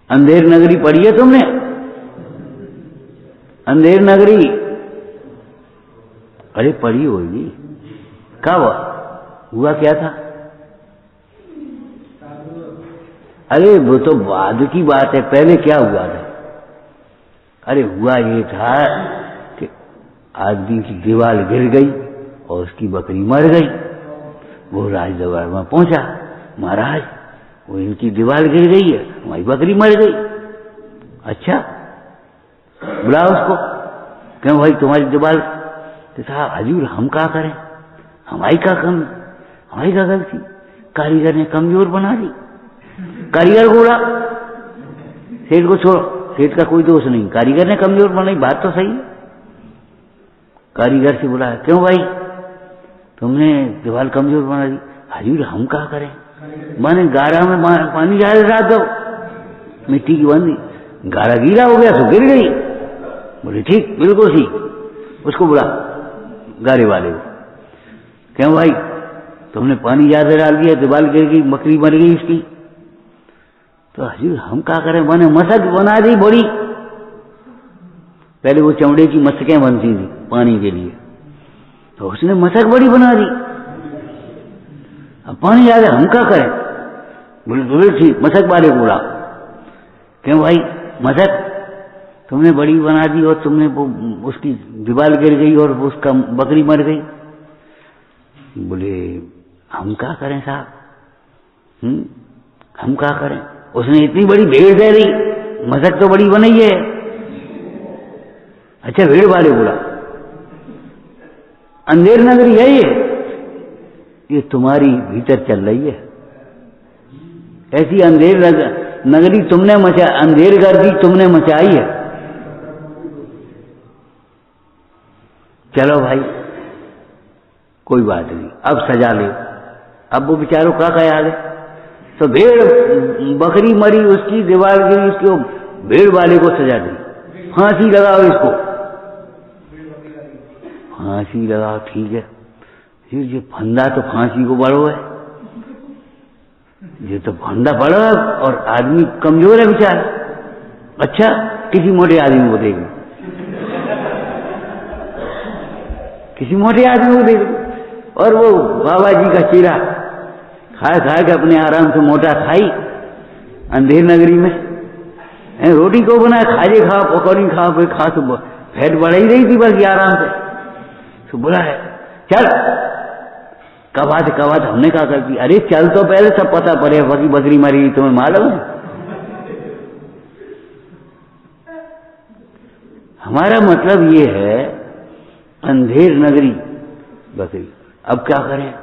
अंधेर नगरी पढ़ी है तुमने? अंधेर नगरी, अरे पढ़ी होगी। कब हुआ क्या था? अरे वो तो बाद की बात है, पहले क्या हुआ था? अरे हुआ ये था कि आदमी की दीवार गिर गई और उसकी बकरी मर गई। वो राज दरबार में पहुंचा, महाराज वो इनकी दीवार गिर गई है, हमारी बकरी मर गई। अच्छा बुला उसको, क्यों भाई तुम्हारी दीवार? तो साहब हजूर हम क्या करें, हमारी क्या कम, हमारी क्या गलती, कारीगर ने कमजोर बना दी। कारीगर बोला सेठ को छोड़ो, सेठ का कोई दोष नहीं, कारीगर ने कमजोर बनाई, बात तो सही है। कारीगर से बुलाया, क्यों भाई तुमने दीवार कमजोर बना दी? हजूर हम क्या करें, माने गारा में पानी ज्यादा डाल दो, मिट्टी की बंदी, गारा गीला हो गया तो गिर गई। बोले ठीक, बिल्कुल ठीक। उसको बुला गारे वाले को, क्यों भाई तुमने पानी ज्यादा डाल दिया, दीवार गिर गई, बकरी मर गई इसकी। तो हजूर हम क्या करें, मैंने मशक बना दी बड़ी। पहले वो चमड़े की मशकें बनती थी पानी के लिए, तो उसने मशक बड़ी बना दी। अब पानी ज्यादा हम क्या करें? बोले ठीक, मशक वाले को बुला, क्यों भाई मशक तुमने बड़ी बना दी और तुमने वो उसकी दीवार गिर गई और उसका बकरी मर गई। बोले हम क्या करें साहब, हम क्या करें, उसने इतनी बड़ी भेड़ दे दी, मशक तो बड़ी बनाई है। अच्छा भेड़ वाले बोला, अंधेर नगरी है ये तुम्हारी भीतर चल रही है, ऐसी अंधेर नगरी तुमने अंधेर गर्दी तुमने मचाई है। चलो भाई कोई बात नहीं, अब सजा ले। अब वो बेचारों का ख्याल है, तो भेड़ बकरी मरी, उसकी दीवार गिरी, उसको भेड़ वाले को सजा दी, फांसी लगाओ इसको, फांसी लगाओ। ठीक है, ये फंदा तो फांसी को बड़ो है, ये तो फंदा बड़ा और आदमी कमजोर है बेचारा। अच्छा किसी मोटे आदमी को देख लो, किसी मोटे आदमी को देख लो, और वो बाबा जी का चीरा खा के अपने आराम से मोटा खाई अंधेर नगरी में। रोटी को बनाया, खाजे खा, पकौड़ी खा, फिर खा तो फैट बढ़ ही रही थी बस आराम से। तो बोला है चल, कबात हमने क्या कर दी? अरे चल तो पहले सब पता पड़े, बाकी बकरी मारी तुम्हें मालूम है। हमारा मतलब ये है अंधेर नगरी बकरी। अब क्या करें?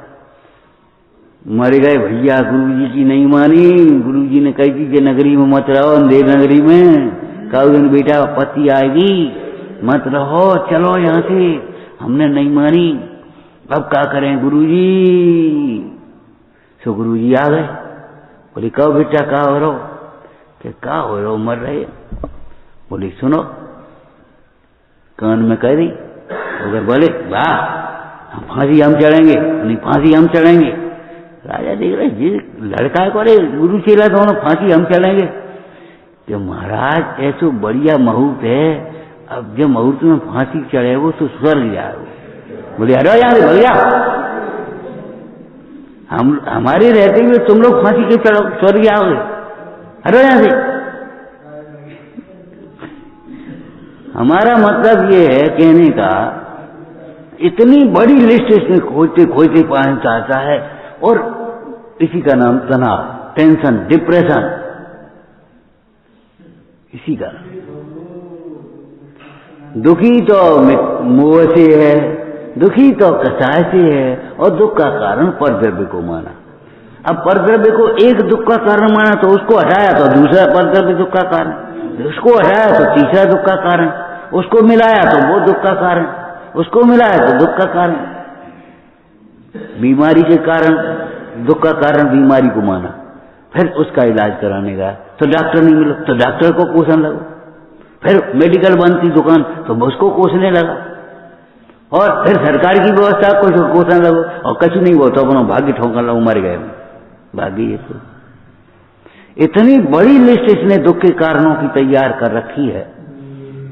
मर गए भैया, गुरुजी की नहीं मानी। गुरुजी ने कही थी कि नगरी में मत रहो, अंधेर नगरी में, कल दिन बेटा पति आएगी, मत रहो, चलो यहाँ से। हमने नहीं मानी, अब क्या करें गुरुजी? सो गुरुजी आ गए। बोले कहो बेटा क्या हो रहो? कि क्या हो रहो, मर रहे? बोले सुनो, कान में कह दी। बोले वाह, फांसी हम चढ़ेंगे, नहीं फांसी हम चढ़ेंगे। राजा देख रहे जी लड़का है, करे गुरु चेला दोनों, फांसी हम चढ़ेंगे। कि महाराज ऐसो बढ़िया मुहूर्त है, अब जब मुहूर्त में फांसी चढ़े वो तो स्वर्ग जाओ। बोले हटो यहाँ से, भैया हम हमारे रहते हुए तुम लोग फांसी के चढ़ो, स्वर्ग जाओगे, हटो यहाँ से। हमारा मतलब ये है कहने का, इतनी बड़ी लिस्ट इसमें खोजते खोजते पाना चाहता है, और इसी का नाम तनाव, टेंशन, डिप्रेशन, इसी का। दुखी तो मोह से है, दुखी तो कसाय से है, और दुख का कारण परद्रव्य को माना। अब परद्रव्य को एक दुख का कारण माना तो उसको हटाया तो दूसरा परद्रव्य दुख का कारण, उसको हटाया तो तीसरा दुख का कारण, उसको मिलाया तो वो दुख का कारण, उसको मिलाया तो दुख का कारण। बीमारी के कारण दुख का कारण बीमारी को माना, फिर उसका इलाज कराने गया तो डॉक्टर नहीं मिला तो डॉक्टर को कोसने लगा, फिर मेडिकल बंद थी दुकान तो उसको कोसने लगा, और फिर सरकार की व्यवस्था को कोसने लगा, और कुछ नहीं हुआ तो अपना भाग्य ठोंका लगा, मर गए भाग्य। ये तो इतनी बड़ी लिस्ट इसने दुख के कारणों की तैयार कर रखी है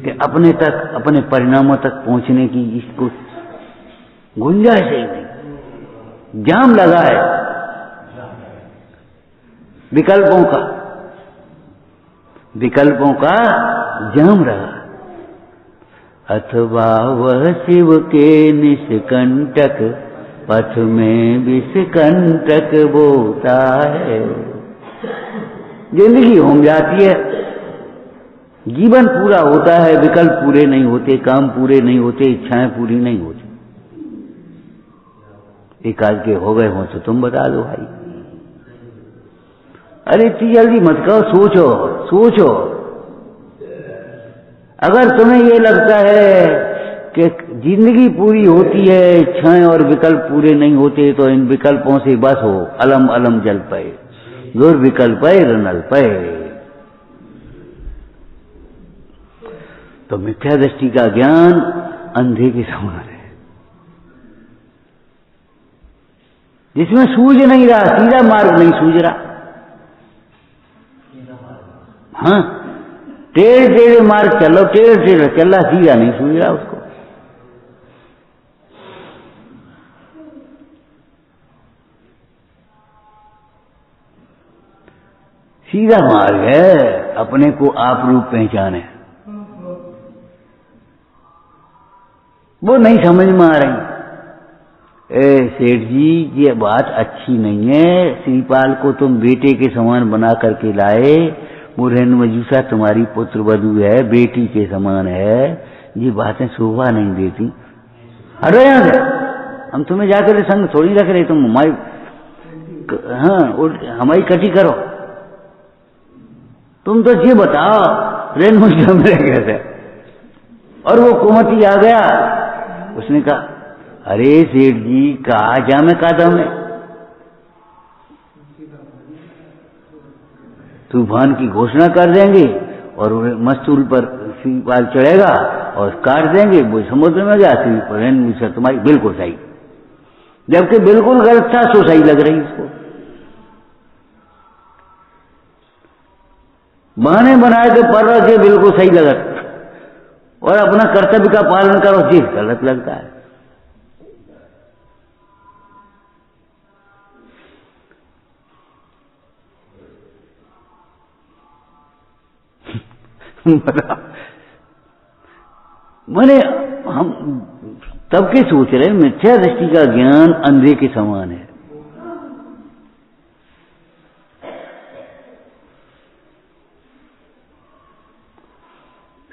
कि अपने तक, अपने परिणामों तक पहुंचने की इसको गुंजाइश ही नहीं, जाम लगा है विकल्पों का जाम रहा। अथवा वह शिव के निष्कंटक, पथ में विषकंटक बोता है। जिंदगी होम जाती है, जीवन पूरा होता है, विकल्प पूरे नहीं होते, काम पूरे नहीं होते, इच्छाएं पूरी नहीं होती। एक आज के हो गए हो तो तुम बता दो भाई। अरे इतनी जल्दी मत कहो, सोचो सोचो। अगर तुम्हें ये लगता है कि जिंदगी पूरी होती है, इच्छाएं और विकल्प पूरे नहीं होते, तो इन विकल्पों से बस हो, अलम अलम जल पाए, दुर्विकल्प रनल पाए। तो मिथ्या दृष्टि का ज्ञान अंधे के समान है, जिसमें सूझ नहीं रहा, सीधा मार्ग नहीं सूझ रहा। हाँ, टेढ़े टेढ़े मार्ग चलो, टेढ़े टेढ़े चल रहा, सीधा नहीं सूझ रहा उसको। सीधा मार्ग है अपने को आप रूप पहचाने, वो नहीं समझ में आ रही। सेठ जी ये बात अच्छी नहीं है, श्रीपाल को तुम बेटे के समान बना करके लाए, मुरहन मजूसा तुम्हारी पुत्र वधू है, बेटी के समान है, ये बातें शोभा नहीं देती। हटो यहाँ से, हम तुम्हें जाकर संग थोड़ी रख रहे, तुम हमारी, हाँ हमारी कटी करो। तुम तो ये बताओ रेन मुझे कैसे। और वो कुमती आ गया, उसने कहा अरे सेठ जी कहा जामे कादम है, तूफान की घोषणा कर देंगे और मस्तूल पर श्रीपाल चढ़ेगा और काट देंगे, वो समुद्र में गया। श्रीपाल तुम्हारी बिल्कुल सही, जबकि बिल्कुल गलत था, सो सही लग रही इसको। बहाने बनाए के पर रखे बिल्कुल सही लगा, और अपना कर्तव्य का पालन करो जी गलत लगता है। मैंने हम तब के सोच रहे मिथ्या दृष्टि का ज्ञान अंधे के समान है।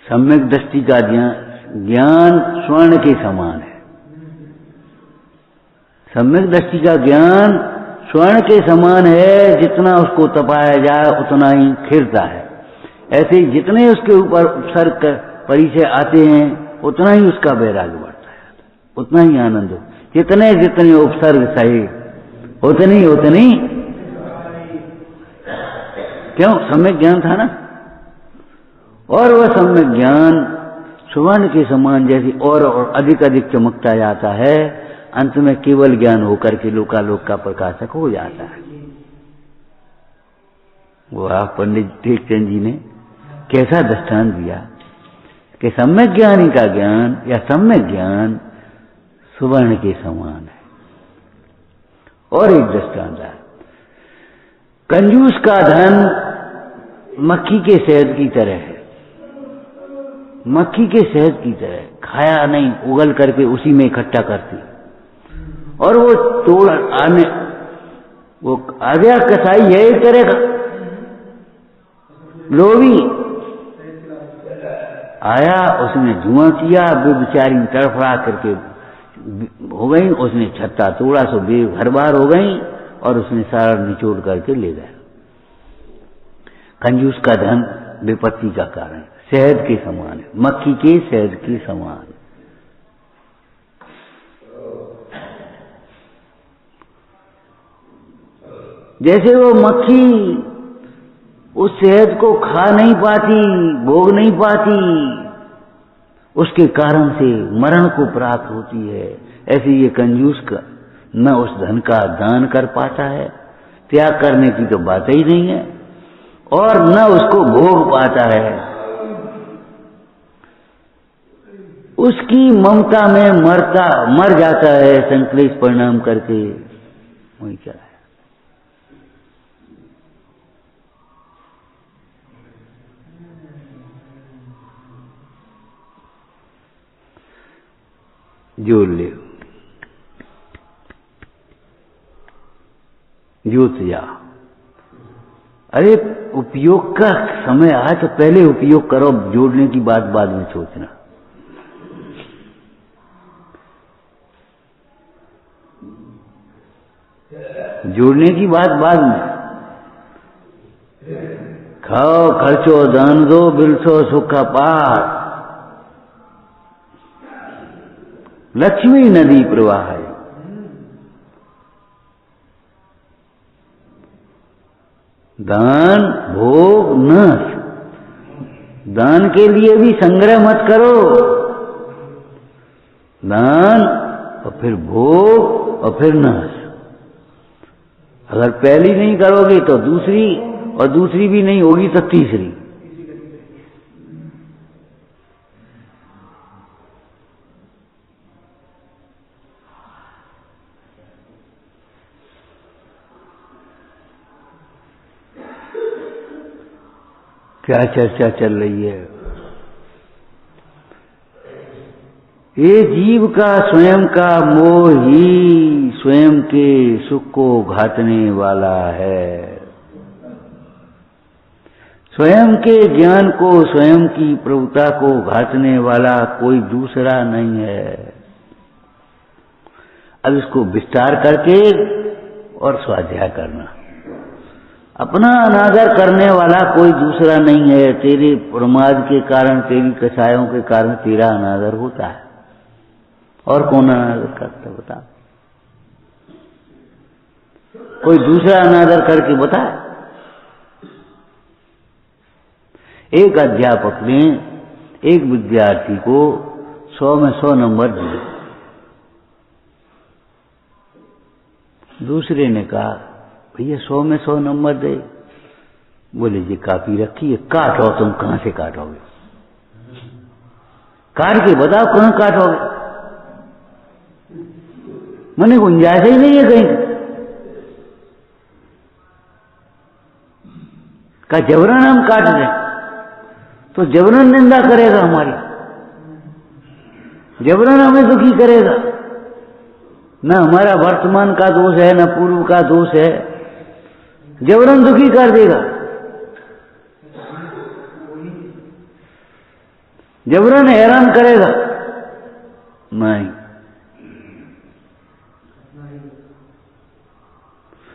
सम्यक दृष्टि का ज्ञान स्वर्ण के समान है। सम्यक दृष्टि का ज्ञान स्वर्ण के समान है, जितना उसको तपाया जाए उतना ही खिलता है। ऐसे ही जितने उसके ऊपर उपसर्ग परिचय आते हैं उतना ही उसका वैराग्य बढ़ता है, उतना ही आनंद हो। जितने जितने उपसर्ग सही उतनी उतनी, क्यों? सम्यक ज्ञान था ना। और वह सम्यक ज्ञान सुवर्ण के समान जैसे और अधिक अधिक चमकता जाता है, अंत में केवल ज्ञान होकर के लोकालोक का प्रकाशक हो जाता है। वह पंडित टेकचंद जी ने कैसा दृष्टांत दिया कि सम्यक ज्ञानी का ज्ञान या सम्यक ज्ञान सुवर्ण के समान है। और एक दृष्टांत है, कंजूस का धन मक्खी के शहद की तरह है। मक्खी के शहद की तरह, खाया नहीं, उगल करके उसी में इकट्ठा करती, और वो तोड़ आने, वो आ गया कसाई है एक तरह का लोभी, आया, उसने धुआं किया, वो बेचारी तड़फड़ा करके हो गई, उसने छत्ता तोड़ा, सो घर बार हो गई, और उसने सारा निचोड़ करके ले गया। कंजूस का धन विपत्ति का कारण, शहद के समान है, मक्खी के शहद के समान। जैसे वो मक्खी उस शहद को खा नहीं पाती, भोग नहीं पाती, उसके कारण से मरण को प्राप्त होती है, ऐसे ये कंजूस का न उस धन का दान कर पाता है, त्याग करने की तो बात ही नहीं है, और न उसको भोग पाता है। उसकी ममता में मर जाता है, संक्लेश परिणाम करके। वही क्या है, जोड़ ले, जुट जा। अरे उपयोग का समय आए तो पहले उपयोग करो, जोड़ने की बात बाद में सोचना। जोड़ने की बात बाद में। खाओ खर्चो दान दो, बिलसो सुख का पार, लक्ष्मी नदी प्रवाह है। दान भोग नाश, दान के लिए भी संग्रह मत करो, दान और फिर भोग और फिर नाश। अगर पहली नहीं करोगे तो दूसरी, और दूसरी भी नहीं होगी तो तीसरी। क्या चर्चा चल रही है? ये जीव का स्वयं का मोह ही स्वयं के सुख को घातने वाला है। स्वयं के ज्ञान को, स्वयं की प्रभुता को घातने वाला कोई दूसरा नहीं है। अब इसको विस्तार करके और स्वाध्याय करना। अपना अनादर करने वाला कोई दूसरा नहीं है। तेरे प्रमाद के कारण, तेरी कसायों के कारण तेरा अनादर होता है, और कौन अनादर करता बता? कोई दूसरा अनादर करके बता। एक अध्यापक ने एक विद्यार्थी को 100 में 100 नंबर दिए। दूसरे ने कहा, भैया 100 में 100 नंबर दे। बोले जी कापी रखी है, काटो। तुम कहां से काटोगे? काट के बताओ कहां काटोगे? मैंने गुंजाइश ही नहीं है कहीं का। जबरन हम काट दें तो जबरन निंदा करेगा हमारी, जबरन हमें दुखी करेगा। न हमारा वर्तमान का दोष है, न पूर्व का दोष है, जबरन दुखी कर देगा, जबरन हैरान करेगा। नहीं,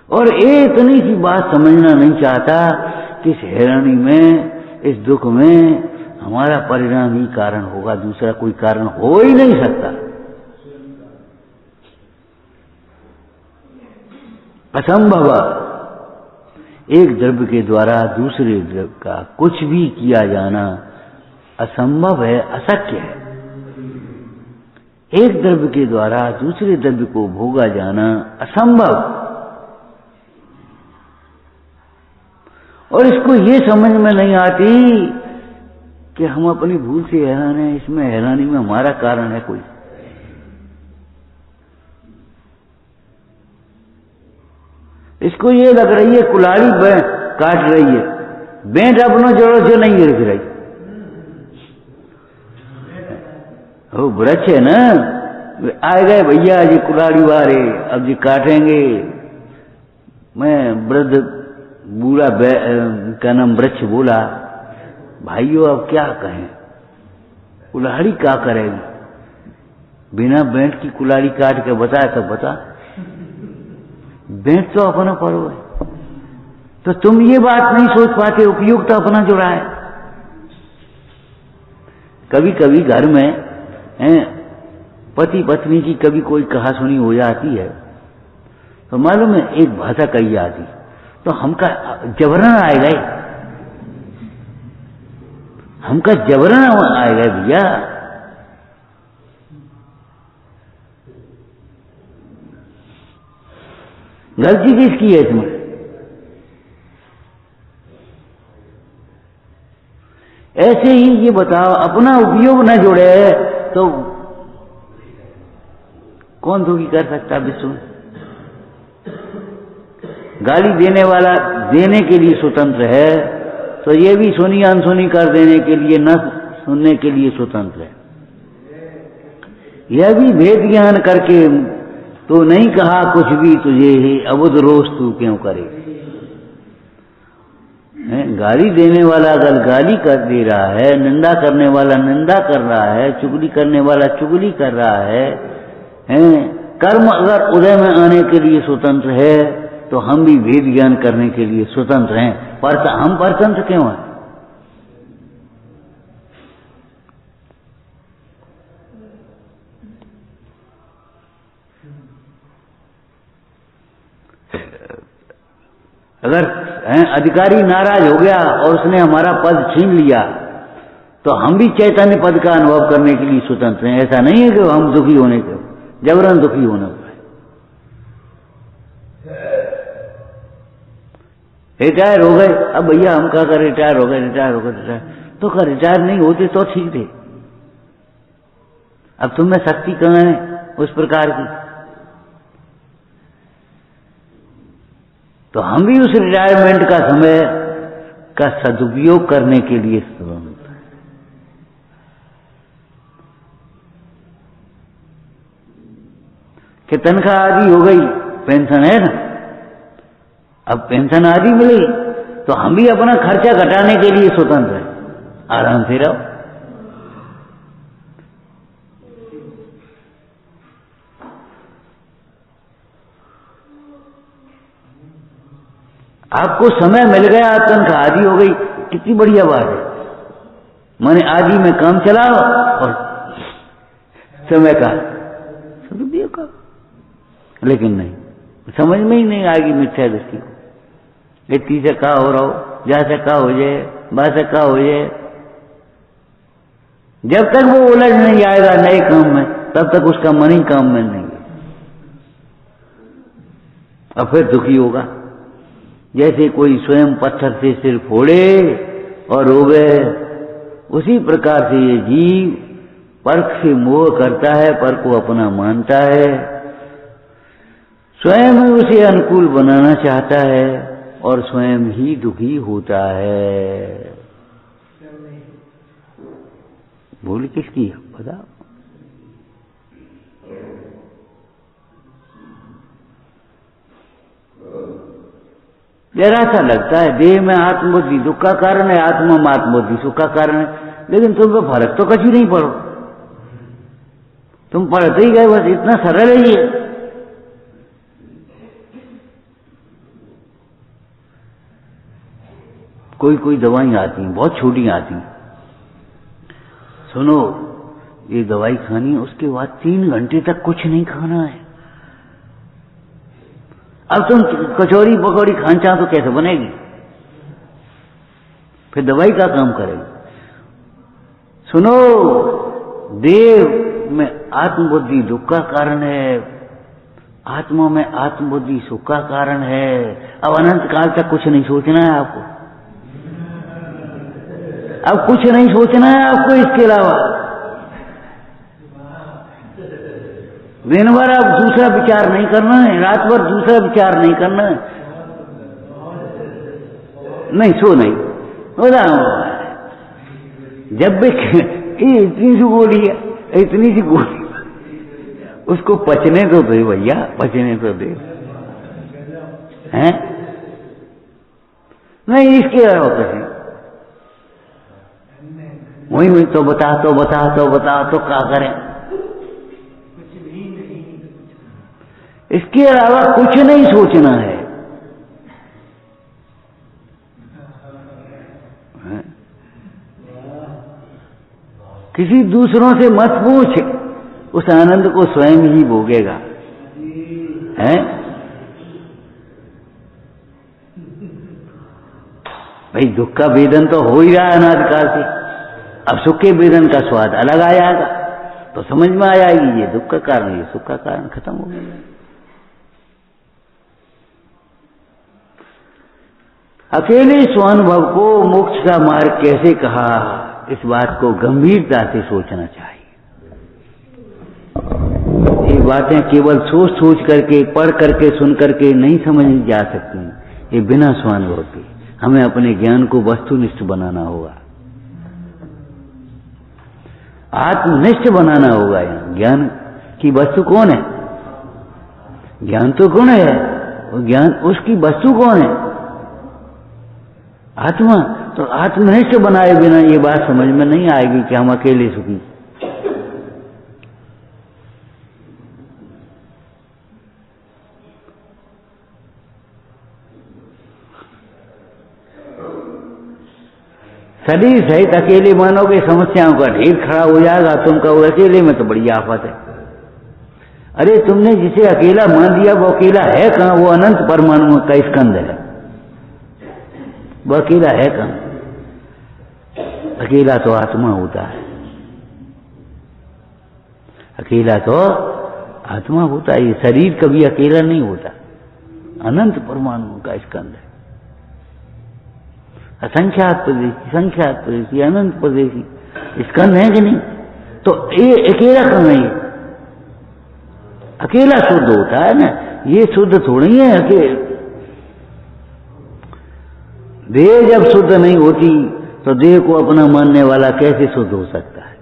और इतनी सी बात समझना नहीं चाहता कि इस हैरानी में, इस दुख में हमारा परिणाम ही कारण होगा, दूसरा कोई कारण हो ही नहीं सकता। असंभव। एक द्रव्य के द्वारा दूसरे द्रव्य का कुछ भी किया जाना असंभव है, अशक्य है। एक द्रव्य के द्वारा दूसरे द्रव्य को भोगा जाना असंभव। और इसको ये समझ में नहीं आती कि हम अपनी भूल से हैरान हैं, इसमें हैरानी में हमारा कारण है कोई। इसको ये लग रही है कुल्हाड़ी काट रही है, बेंट अपनों जोड़ों से नहीं गिर रही। वो वृक्ष है ना, आए गए भैया जी कुल्हाड़ी वाले, अब जी काटेंगे। मैं वृद्ध बूढ़ा क्या नाम वृक्ष बोला, भाइयों अब क्या कहें, कुल्हाड़ी क्या करेगी, बिना बेंट की कुल्हाड़ी काट के बताया तो बता, बेंट तो अपना पर्व है। तो तुम ये बात नहीं सोच पाते, उपयोग तो अपना जुड़ा है। कभी कभी घर में पति पत्नी की कभी कोई कहासुनी हो जाती है तो मालूम है एक भाषा कही जाती, तो हमका जबरन आए गए, हमका जबरन आए गए भैया। गलती किसकी है इसमें? ऐसे ही ये बताओ, अपना उपयोग न जुड़े तो कौन दुखी कर सकता विश्व में? गाली देने वाला देने के लिए स्वतंत्र है, तो ये भी सुनी अनसुनी कर देने के लिए, न सुनने के लिए स्वतंत्र है। यह भी भेद ज्ञान करके तो नहीं कहा कुछ भी तुझे ही, अबुध रोष तू क्यों करे। गाली देने वाला अगर गाली कर दे रहा है, निंदा करने वाला निंदा कर रहा है, चुगली करने वाला चुगली कर रहा है, कर्म अगर उदय में आने के लिए स्वतंत्र है तो हम भी भेद ज्ञान करने के लिए स्वतंत्र हैं। पर हम परतंत्र क्यों हैं? अगर अधिकारी नाराज हो गया और उसने हमारा पद छीन लिया तो हम भी चैतन्य पद का अनुभव करने के लिए स्वतंत्र हैं। ऐसा नहीं है कि हम दुखी होने के, जबरन दुखी होना पड़े। रिटायर हो गए, अब भैया हम क्या कर, रिटायर हो गए, रिटायर हो गए, रिटायर तो क्या रिटायर नहीं होते तो ठीक थे। अब तुम्हें शक्ति कहाँ है उस प्रकार की? तो हम भी उस रिटायरमेंट का समय का सदुपयोग करने के लिए स्वतंत्र हैं। कि तनख्वाह आदि हो गई, पेंशन है ना, अब पेंशन आदि मिली तो हम भी अपना खर्चा घटाने के लिए स्वतंत्र हैं। आराम से रहो। आपको समय मिल गया, तनख्वाह आदि हो गई, कितनी बढ़िया बात है। माने आदि में काम चलाओ और समय का सदुपयोग करो। लेकिन नहीं, समझ में ही नहीं आएगी मिथ्या दृष्टि को। इतनी से का हो रहा हो, जा से का हो जाए, बा से का हो जाए। जब तक वो उलझ नहीं आएगा नए काम में, तब तक उसका मन ही काम में नहीं है, और फिर दुखी होगा। जैसे कोई स्वयं पत्थर से सिर फोड़े और रोवे, उसी प्रकार से ये जीव परख से मोह करता है, पर को अपना मानता है, स्वयं उसे अनुकूल बनाना चाहता है और स्वयं ही दुखी होता है। भूल किसकी है बताओ? जरा सा लगता है देह में आत्मबुद्धि दुख का कारण है, आत्मा में आत्मबुद्धि सुख का कारण है, लेकिन तुम पे फर्क तो कभी नहीं पड़ो। तुम पढ़ते ही गए, बस इतना सरल है ये। कोई कोई दवाई आती हैं, बहुत छोटी आती हैं। सुनो, ये दवाई खानी है, उसके बाद 3 घंटे तक कुछ नहीं खाना है। अब तुम कचौड़ी पकौड़ी खान चाहो तो कैसे बनेगी? फिर दवाई का काम करेगी। सुनो, देव में आत्मबुद्धि दुख का कारण है, आत्मा में आत्मबुद्धि सुख का कारण है। अब अनंत काल तक कुछ नहीं सोचना है आपको, अब कुछ नहीं सोचना है आपको इसके अलावा। दिन भर अब दूसरा विचार नहीं करना है, रात भर दूसरा विचार नहीं करना है। नहीं, सो नहीं होता। जब भी इतनी सी गोली है, इतनी सी गोली, उसको पचने तो दे भैया, पचने तो दे। हैं? नहीं, इसके अलावा कैसे? वही तो बता तो क्या करें? इसके अलावा कुछ नहीं सोचना है। किसी दूसरों से मत पूछ, उस आनंद को स्वयं ही भोगेगा। हैं? भाई दुख का वेदन तो हो ही रहा है अनादिकाल से, अब सुख के वेदन का स्वाद अलग आ जाएगा तो समझ में आ जाएगी ये दुख का कारण, ये सुख का कारण, खत्म हो गया। अकेले स्वानुभव को मोक्ष का मार्ग कैसे कहा, इस बात को गंभीरता से सोचना चाहिए। ये बातें केवल सोच सोच करके, पढ़ करके, सुन करके नहीं समझी जा सकती। ये बिना स्वानुभव के हमें अपने ज्ञान को वस्तुनिष्ठ बनाना होगा, आत्मनिष्ठ बनाना होगा। ज्ञान की वस्तु कौन है? ज्ञान तो कौन है? वो ज्ञान, उसकी वस्तु कौन है? आत्मा। तो आत्मनिष्ठ बनाए बिना ये बात समझ में नहीं आएगी कि हम अकेले सुखी। शरीर सहित अकेले मानोगे, समस्याओं का ढेर खड़ा हो जाएगा। तुम कहो अकेले में तो बड़ी आफत है। अरे तुमने जिसे अकेला मान दिया वो अकेला है कहाँ? वो अनंत परमाणु का स्कंद है, वो अकेला है कहाँ? अकेला तो आत्मा होता है, अकेला तो आत्मा होता है। ये शरीर कभी अकेला नहीं होता, अनंत परमाणु का स्कंद है। असंख्यात प्रदेशी, संख्यात प्रदेशी, अनंत प्रदेशी स्कंद है कि नहीं? तो ये अकेला कहाँ है? अकेला शुद्ध होता है ना, ये शुद्ध थोड़ी है अकेले। देह जब शुद्ध नहीं होती तो देह को अपना मानने वाला कैसे शुद्ध हो सकता है?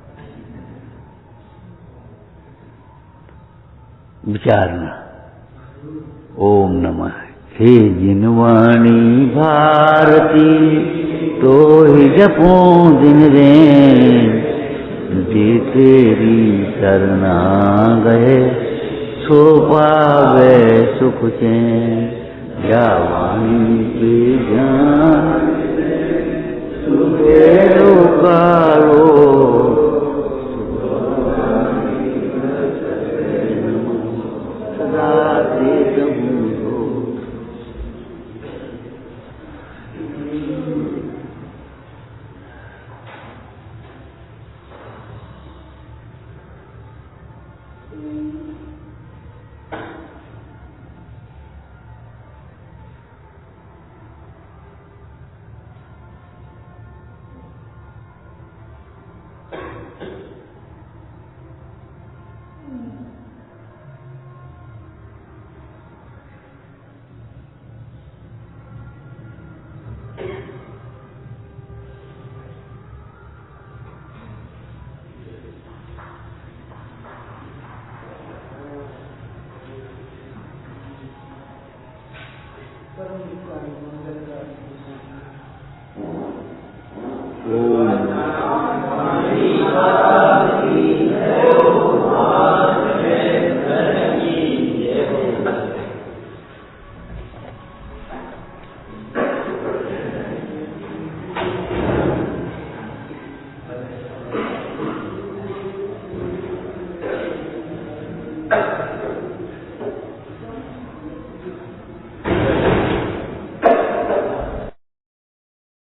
विचारना। ओम नमः। हे जिनवाणी भारती तो ही जपूं दिन रैन, जे तेरी शरणा गए सो पावे सुख चैन। या वाणी के ज्ञान सुबेरो कारो, सदा से कहूँ तो। ओम